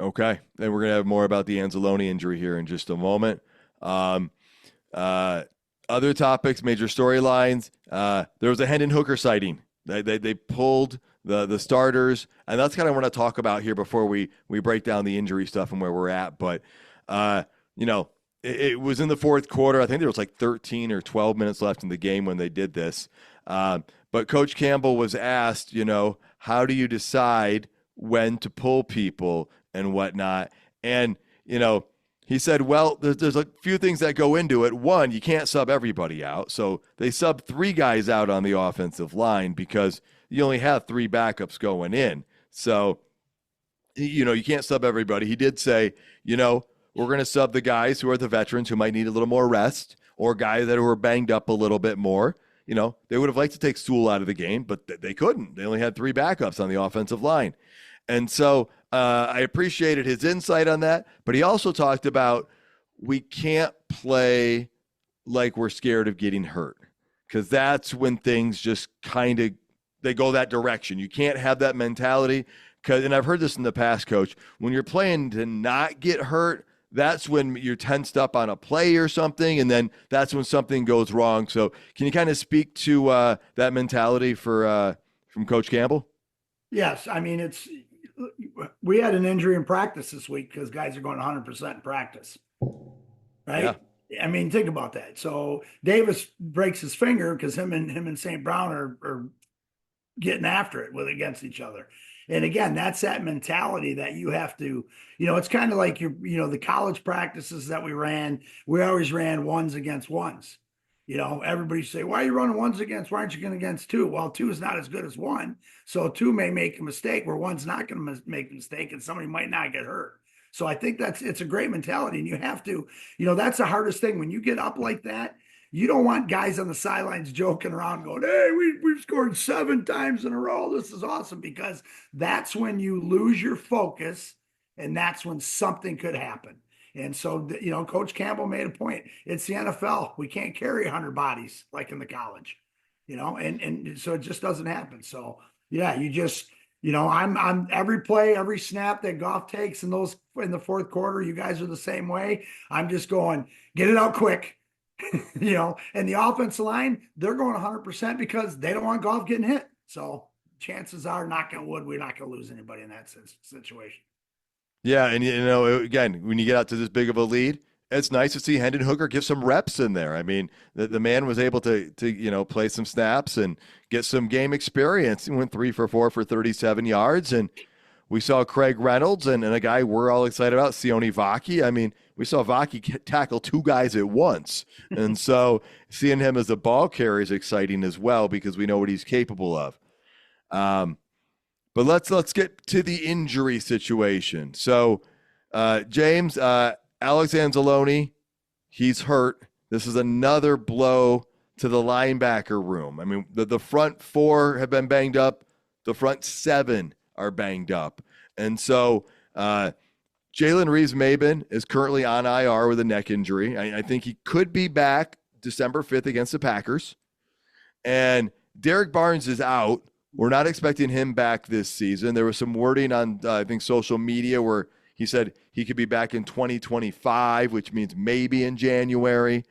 Okay. And we're going to have more about the Anzalone injury here in just a moment. Other topics, major storylines. There was a Hendon Hooker sighting. They pulled the starters, and that's kind of what I want to talk about here before we break down the injury stuff and where we're at. But, it was in the fourth quarter. I think there was like 13 or 12 minutes left in the game when they did this. But Coach Campbell was asked, how do you decide when to pull people and whatnot? And, he said, well, there's a few things that go into it. One, you can't sub everybody out. So they subbed 3 guys out on the offensive line because you only have 3 backups going in. So, you can't sub everybody. He did say, we're going to sub the guys who are the veterans who might need a little more rest, or guys that were banged up a little bit more. They would have liked to take Sewell out of the game, but they couldn't. They only had 3 backups on the offensive line. And so I appreciated his insight on that, but he also talked about we can't play like we're scared of getting hurt, because that's when things just kind of they go that direction. You can't have that mentality, and I've heard this in the past, Coach, when you're playing to not get hurt, that's when you're tensed up on a play or something, and then that's when something goes wrong. So can you kind of speak to that mentality from Coach Campbell? Yes. I mean, we had an injury in practice this week because guys are going 100% in practice. Right. Yeah. I mean, think about that. So Davis breaks his finger because him and St. Brown are getting after it against each other. And again, that's that mentality that you have to, it's kind of like the college practices that we always ran ones against ones. Everybody say, why are you running ones against? Why aren't you going against 2? Well, 2 is not as good as 1. So 2 may make a mistake where 1's not going to make a mistake and somebody might not get hurt. So I think it's a great mentality, and you have to, that's the hardest thing. When you get up like that, you don't want guys on the sidelines joking around going, hey, we've scored 7 times in a row. This is awesome, because that's when you lose your focus, and that's when something could happen. And so, Coach Campbell made a point. It's the NFL. We can't carry 100 bodies like in the college, and so it just doesn't happen. So, yeah, you just, I'm every play, every snap that Goff takes in the fourth quarter, you guys are the same way. I'm just going, get it out quick, and the offensive line, they're going 100% because they don't want Goff getting hit. So chances are, knock on wood, we're not going to lose anybody in that situation. Yeah, and again, when you get out to this big of a lead, it's nice to see Hendon Hooker give some reps in there. I mean, the man was able to play some snaps and get some game experience. He went 3 for 4 for 37 yards, and we saw Craig Reynolds and a guy we're all excited about, Sione Vaki. I mean, we saw Vaki tackle 2 guys at once, and so seeing him as a ball carrier is exciting as well because we know what he's capable of. But let's get to the injury situation. So, James, Alex Anzalone, he's hurt. This is another blow to the linebacker room. I mean, the front four have been banged up. The front seven are banged up. And so Jalen Reeves-Maben is currently on IR with a neck injury. I think he could be back December 5th against the Packers. And Derek Barnes is out. We're not expecting him back this season. There was some wording on, I think, social media where he said he could be back in 2025, which means maybe in January.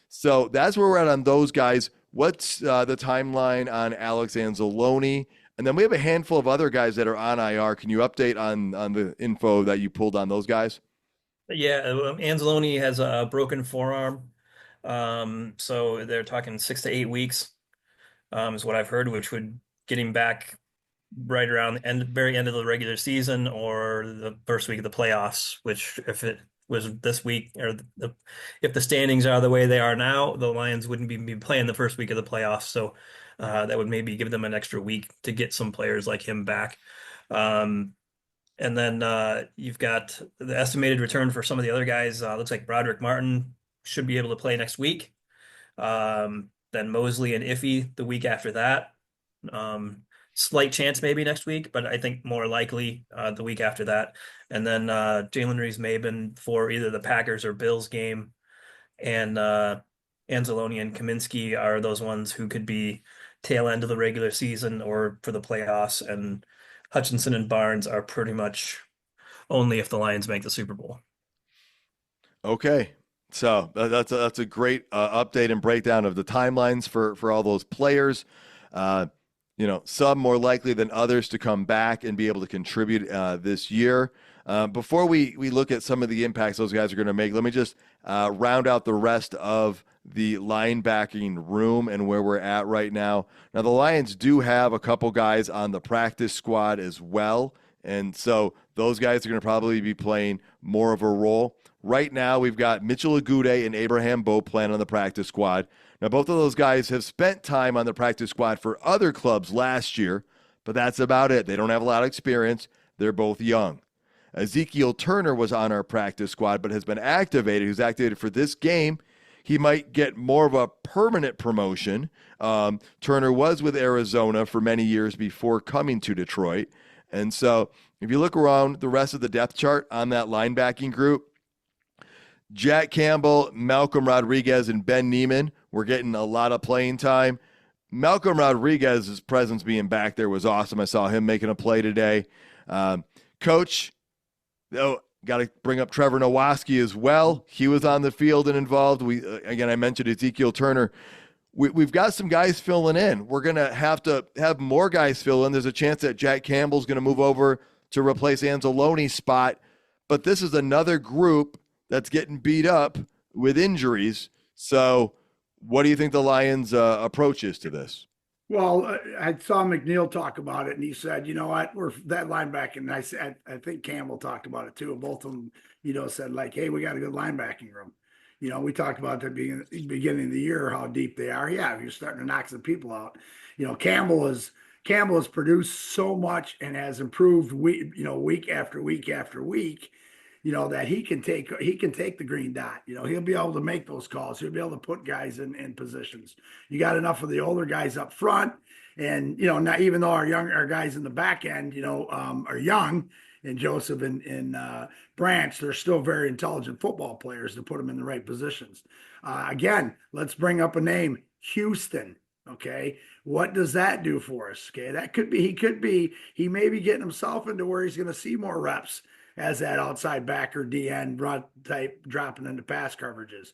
So that's where we're at on those guys. What's the timeline on Alex Anzalone? And then we have a handful of other guys that are on IR. Can you update on the info that you pulled on those guys? Yeah, Anzalone has a broken forearm. So they're talking 6 to 8 weeks, is what I've heard, which would get him back right around the very end of the regular season or the first week of the playoffs, which if it was this week or if the standings are the way they are now, the Lions wouldn't be playing the first week of the playoffs. So that would maybe give them an extra week to get some players like him back. And then you've got the estimated return for some of the other guys. Looks like Broderick Martin should be able to play next week. Then Mosley and Iffy the week after that. Slight chance maybe next week, but I think more likely the week after that. And then Jalen Reeves-Maben for either the Packers or Bills game. And Anzalone and Kaminsky are those ones who could be tail end of the regular season or for the playoffs. And Hutchinson and Barnes are pretty much only if the Lions make the Super Bowl. Okay. So that's a great update and breakdown of the timelines for all those players. Some more likely than others to come back and be able to contribute this year. Before we look at some of the impacts those guys are going to make, let me just round out the rest of the linebacking room and where we're at right now. Now, the Lions do have a couple guys on the practice squad as well, and so those guys are going to probably be playing more of a role. Right now, we've got Mitchell Agude and Abraham Beauplan on the practice squad. Now, both of those guys have spent time on the practice squad for other clubs last year, but that's about it. They don't have a lot of experience. They're both young. Ezekiel Turner was on our practice squad, but has been activated. He was activated for this game. He might get more of a permanent promotion. Turner was with Arizona for many years before coming to Detroit. And so if you look around the rest of the depth chart on that linebacking group, Jack Campbell, Malcolm Rodriguez, and Ben Neiman were getting a lot of playing time. Malcolm Rodriguez's presence being back there was awesome. I saw him making a play today. Coach, got to bring up Trevor Nowaski as well. He was on the field and involved. I mentioned Ezekiel Turner. We've got some guys filling in. We're going to have more guys fill in. There's a chance that Jack Campbell's going to move over to replace Anzalone's spot. But this is another group that's getting beat up with injuries. So what do you think the Lions' approach is to this? Well, I saw McNeil talk about it, and he said, you know what, we're that linebacker. And I said, I think Campbell talked about it too. Both of them, said like, hey, we got a good linebacking room. We talked about at the beginning of the year how deep they are. Yeah, you're starting to knock some people out. Campbell has produced so much and has improved week after week after week. That he can take the green dot. He'll be able to make those calls. He'll be able to put guys in positions. You got enough of the older guys up front, and not even though our guys in the back end, are young, and Joseph and Branch, they're still very intelligent football players to put them in the right positions. Again, let's bring up a name, Houston. Okay, what does that do for us? Okay, that could be he may be getting himself into where he's going to see more reps as that outside backer DN type dropping into pass coverages.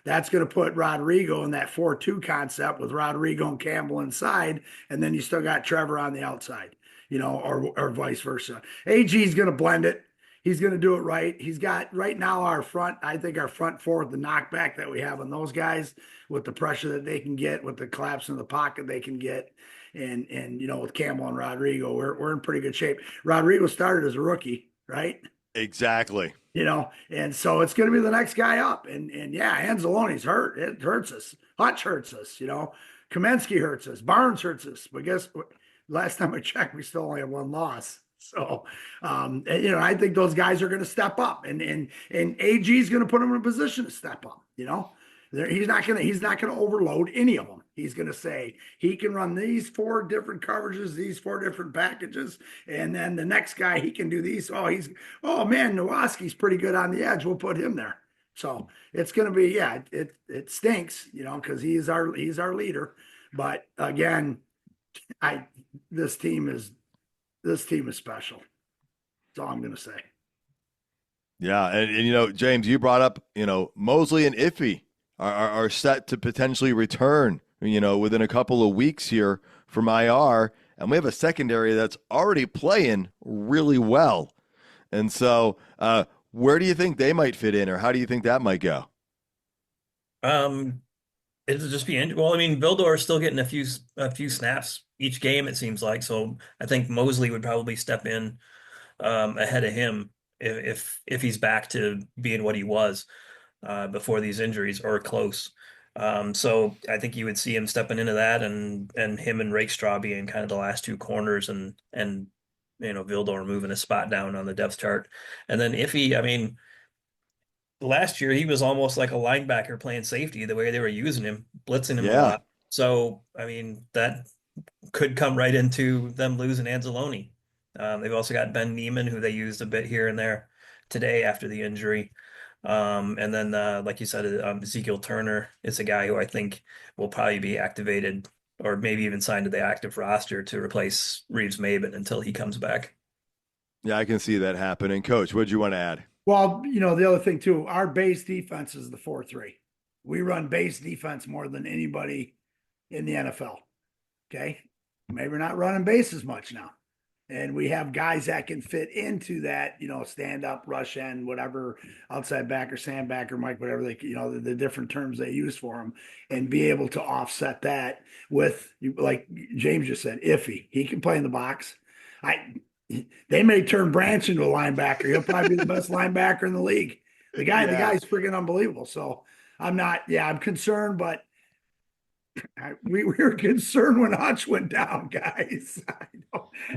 That's going to put Rodrigo in that 4-2 concept with Rodrigo and Campbell inside, and then you still got Trevor on the outside, or vice versa. AG is going to blend it. He's going to do it right. He's got right now I think our front four, the knockback that we have on those guys with the pressure that they can get, with the collapse in the pocket they can get. And with Campbell and Rodrigo, we're in pretty good shape. Rodrigo started as a rookie, right? Exactly. And so it's going to be the next guy up. And yeah, Anzalone's hurt. It hurts us. Hutch hurts us. Kaminsky hurts us. Barnes hurts us. But last time I checked, we still only have one loss. So, and, I think those guys are going to step up, and AG is going to put them in a position to step up. He's not going to overload any of them. He's going to say he can run these 4 different coverages, these 4 different packages, and then the next guy he can do these. Oh man, Nowaski's pretty good on the edge. We'll put him there. So it's going to be, it stinks, because he's our leader. But again, this team is special. That's all I'm going to say. Yeah, and James, you brought up, Mosley and Iffy are set to potentially return, within a couple of weeks here from IR, and we have a secondary that's already playing really well. And so, where do you think they might fit in, or how do you think that might go? It'll just be well. I mean, Vildor is still getting a few snaps each game, it seems like. So I think Mosley would probably step in ahead of him if he's back to being what he was before these injuries, or close. So I think you would see him stepping into that, and him and Rakestraw being kind of the last 2 corners, and Vildor moving a spot down on the depth chart. And then Iffy, I mean, last year he was almost like a linebacker playing safety, the way they were using him, blitzing him a lot. So, I mean, that could come right into them losing Anzalone. They've also got Ben Neiman, who they used a bit here and there today after the injury. And then, like you said, Ezekiel Turner is a guy who I think will probably be activated, or maybe even signed to the active roster to replace Reeves Maben until he comes back. Yeah, I can see that happening. Coach, what do you want to add? Well, the other thing too, our base defense is the 4-3. We run base defense more than anybody in the NFL. Okay. Maybe we're not running base as much now. And we have guys that can fit into that, stand up, rush end, whatever, outside backer, sandbacker, Mike, whatever they, the different terms they use for them, and be able to offset that with, like James just said, Iffy. He can play in the box. They may turn Branch into a linebacker. He'll probably be the best linebacker in the league. The guy's freaking unbelievable. So I'm concerned, but we were concerned when Hutch went down, guys.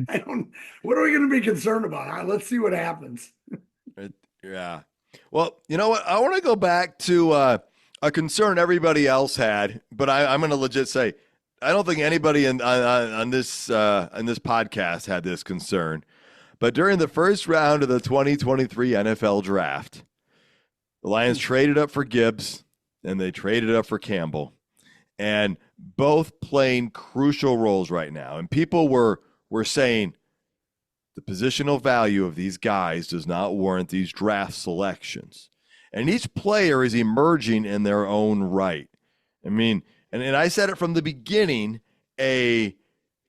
I don't. What are we going to be concerned about? Let's see what happens. Yeah. Well, you know what? I want to go back to a concern everybody else had, but I'm going to legit say I don't think anybody on this podcast had this concern. But during the first round of the 2023 NFL Draft, the Lions traded up for Gibbs and they traded up for Campbell, and both playing crucial roles right now. And people were saying the positional value of these guys does not warrant these draft selections. And each player is emerging in their own right. I mean, and I said it from the beginning, a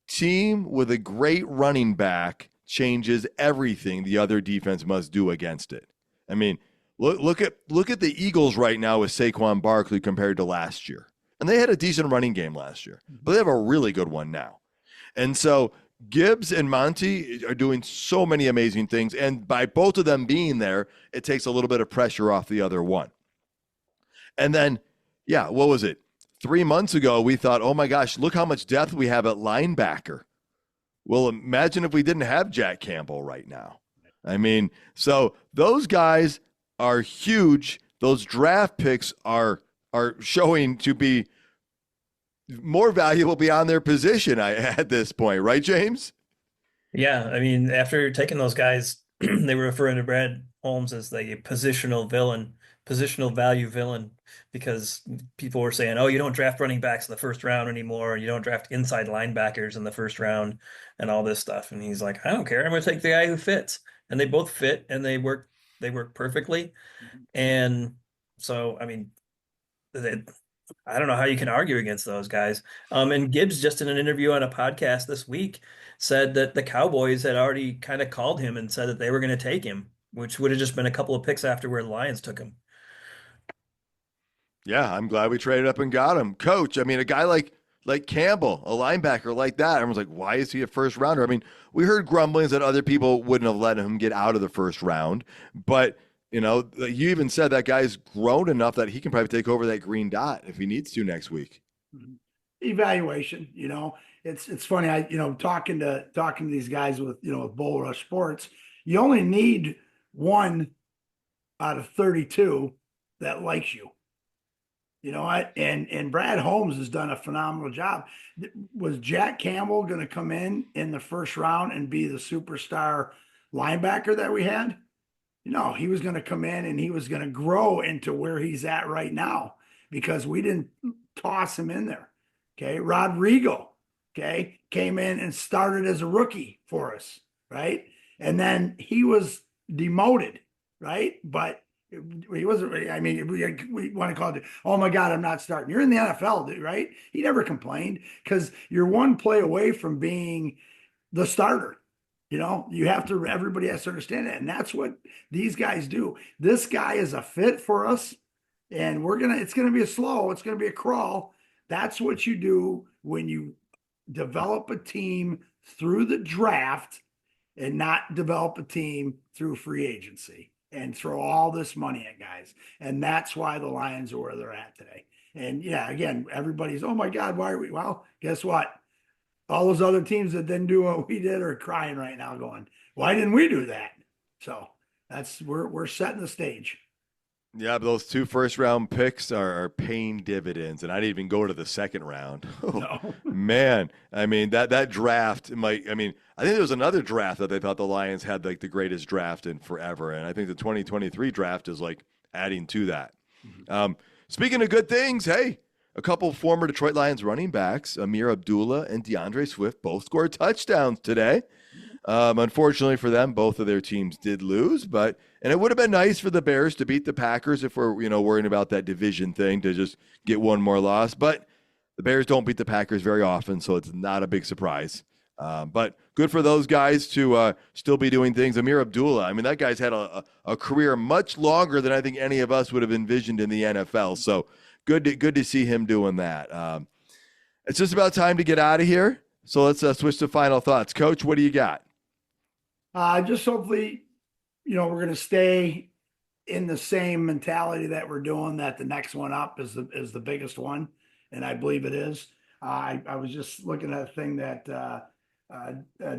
team with a great running back changes everything the other defense must do against it. I mean, look at the Eagles right now with Saquon Barkley compared to last year. And they had a decent running game last year, but they have a really good one now. And so Gibbs and Monty are doing so many amazing things. And by both of them being there, it takes a little bit of pressure off the other one. And then, what was it? 3 months ago, we thought, oh my gosh, look how much depth we have at linebacker. Well, imagine if we didn't have Jack Campbell right now. I mean, so those guys are huge. Those draft picks are showing to be more valuable beyond their position at this point, right, James? Yeah, I mean, after taking those guys, they were referring to Brad Holmes as the positional value villain, because people were saying, oh, you don't draft running backs in the first round anymore, and you don't draft inside linebackers in the first round, and all this stuff. And he's like, I don't care. I'm going to take the guy who fits. And they both fit, and they work perfectly. And so, I mean, I don't know how you can argue against those guys. And Gibbs, just in an interview on a podcast this week, said that the Cowboys had already kind of called him and said that they were going to take him, which would have just been a couple of picks after where the Lions took him. Yeah, I'm glad we traded up and got him. Coach, I mean, a guy like Campbell, a linebacker like that, everyone's like, why is he a first rounder? I mean, we heard grumblings that other people wouldn't have let him get out of the first round, but you even said that guy's grown enough that he can probably take over that green dot if he needs to next week. evaluation. It's funny. Talking to these guys with Bull Rush Sports, you only need one out of 32 that likes you. You know what? And Brad Holmes has done a phenomenal job. Was Jack Campbell going to come in the first round and be the superstar linebacker that we had? No, he was going to come in and he was going to grow into where he's at right now because we didn't toss him in there. Okay. Rodrigo, okay, came in and started as a rookie for us, right? And then he was demoted, right? But he wasn't really, I mean, we want to call it, oh my God, I'm not starting. You're in the NFL, dude, right? He never complained because you're one play away from being the starter. Everybody has to understand that. And that's what these guys do. This guy is a fit for us. And it's going to be it's going to be a crawl. That's what you do when you develop a team through the draft and not develop a team through free agency and throw all this money at guys. And that's why the Lions are where they're at today. And yeah, again, everybody's, oh my God, why are we? Well, guess what? All those other teams that didn't do what we did are crying right now going, why didn't we do that? So we're setting the stage. Yeah, but those 2 first-round picks are paying dividends, and I didn't even go to the second round. No. Man, I mean, that draft I think there was another draft that they thought the Lions had like the greatest draft in forever, and I think the 2023 draft is like adding to that. Mm-hmm. Speaking of good things, hey, a couple former Detroit Lions running backs, Amir Abdullah and DeAndre Swift, both scored touchdowns today. Unfortunately for them, both of their teams did lose, and it would have been nice for the Bears to beat the Packers if we're, worrying about that division thing to just get one more loss. But the Bears don't beat the Packers very often, so it's not a big surprise. But good for those guys to still be doing things. Amir Abdullah, I mean, that guy's had a career much longer than I think any of us would have envisioned in the NFL. So good to see him doing that. It's just about time to get out of here. So let's switch to final thoughts. Coach, what do you got? Just hopefully, we're going to stay in the same mentality that we're doing, that the next one up is the biggest one. And I believe it is. I was just looking at a thing that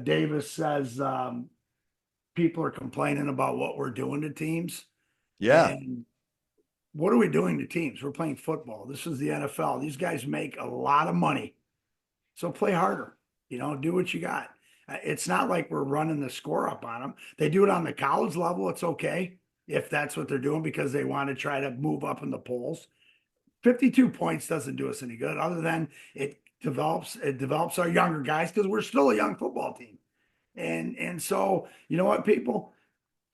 Davis says people are complaining about what we're doing to teams. Yeah. And what are we doing to teams? We're playing football. This is the NFL. These guys make a lot of money. So play harder, do what you got. It's not like we're running the score up on them. They do it on the college level. It's okay if that's what they're doing because they want to try to move up in the polls. 52 points doesn't do us any good other than it develops our younger guys because we're still a young football team. And so, you know what, people?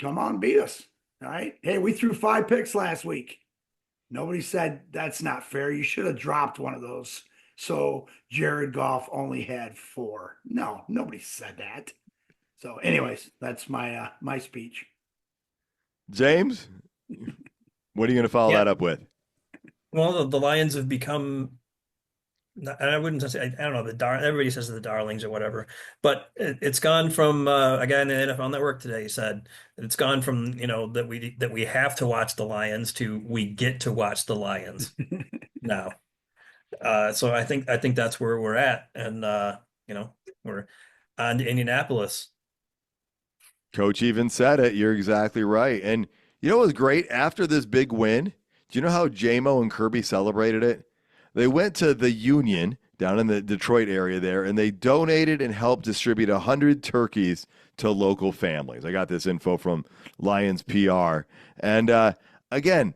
Come on, beat us. All right. Hey, we threw 5 picks last week. Nobody said that's not fair. You should have dropped one of those. So Jared Goff only had 4. No, nobody said that. So anyways, that's my speech. James, what are you going to follow that up with? Well, the Lions have become, I wouldn't say, I don't know, everybody says the darlings or whatever, but it's gone from a guy in the NFL Network today said it's gone from, that we have to watch the Lions to we get to watch the Lions now. So I think that's where we're at, and we're on to Indianapolis. Coach even said it. You're exactly right. And what was great after this big win? Do you know how J-Mo and Kirby celebrated it? They went to the Union down in the Detroit area there, and they donated and helped distribute 100 turkeys to local families. I got this info from Lions PR. And again,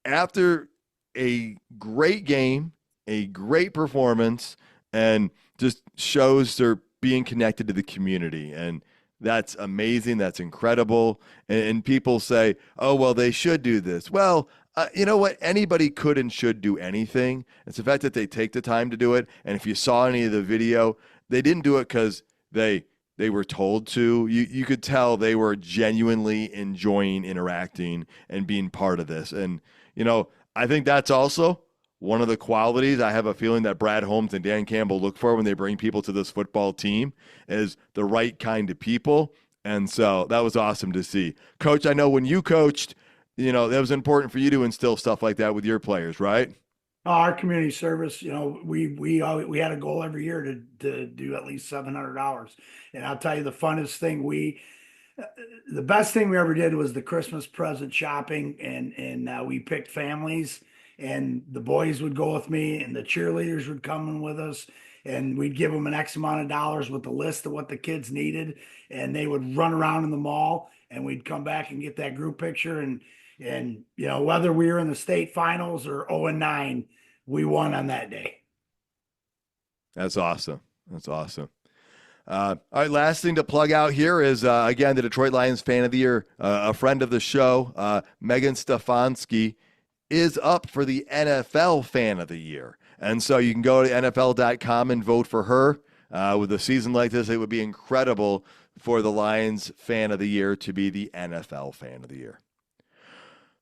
after a great game, a great performance, and just shows they're being connected to the community. And that's amazing. That's incredible. And people say, oh, well, they should do this. Well, you know what? Anybody could and should do anything. It's the fact that they take the time to do it. And if you saw any of the video, they didn't do it because they were told to. You could tell they were genuinely enjoying interacting and being part of this. And, I think that's also one of the qualities I have a feeling that Brad Holmes and Dan Campbell look for when they bring people to this football team is the right kind of people. And so that was awesome to see. Coach, I know when you coached, that was important for you to instill stuff like that with your players, right? Our community service, we had a goal every year to do at least $700. And I'll tell you the funnest thing the best thing we ever did was the Christmas present shopping, and we picked families, and the boys would go with me, and the cheerleaders would come in with us, and we'd give them an X amount of dollars with the list of what the kids needed, and they would run around in the mall, and we'd come back and get that group picture, and whether we were in the state finals or 0-9, we won on that day. That's awesome. That's awesome. All right, last thing to plug out here is, again, the Detroit Lions Fan of the Year, a friend of the show, Megan Stefanski, is up for the NFL Fan of the Year. And so you can go to NFL.com and vote for her. With a season like this, it would be incredible for the Lions Fan of the Year to be the NFL Fan of the Year.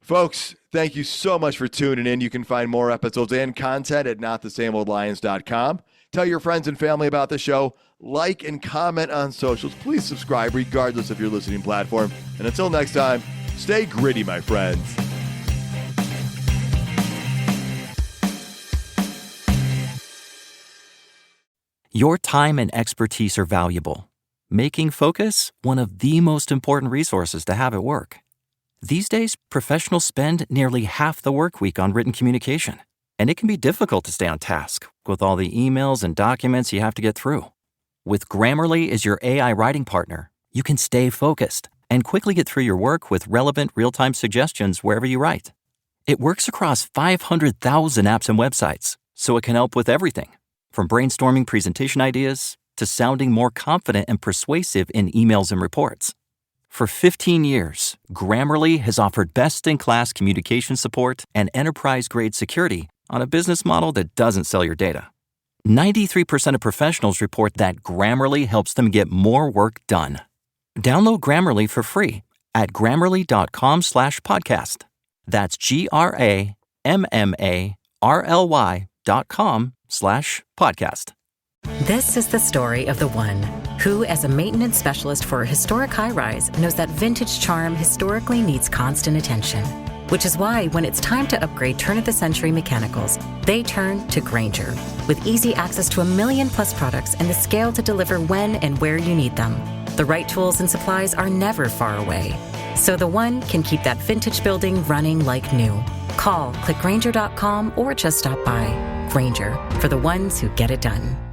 Folks, thank you so much for tuning in. You can find more episodes and content at notthesameoldlions.com. Tell your friends and family about the show. Like and comment on socials. Please subscribe regardless of your listening platform. And until next time, stay gritty, my friends. Your time and expertise are valuable, making Focus one of the most important resources to have at work. These days, professionals spend nearly half the work week on written communication, and it can be difficult to stay on task with all the emails and documents you have to get through. With Grammarly as your AI writing partner, you can stay focused and quickly get through your work with relevant real-time suggestions wherever you write. It works across 500,000 apps and websites, so it can help with everything, from brainstorming presentation ideas to sounding more confident and persuasive in emails and reports. For 15 years, Grammarly has offered best-in-class communication support and enterprise-grade security on a business model that doesn't sell your data. 93% of professionals report that Grammarly helps them get more work done. Download Grammarly for free at grammarly.com/podcast. That's GRAMMARLY.com/podcast. This is the story of the one who, as a maintenance specialist for a historic high-rise, knows that vintage charm historically needs constant attention. Which is why when it's time to upgrade turn-of-the-century mechanicals, they turn to Grainger. With easy access to 1 million-plus products and the scale to deliver when and where you need them. The right tools and supplies are never far away. So the one can keep that vintage building running like new. Call, click Grainger.com, or just stop by. Grainger, for the ones who get it done.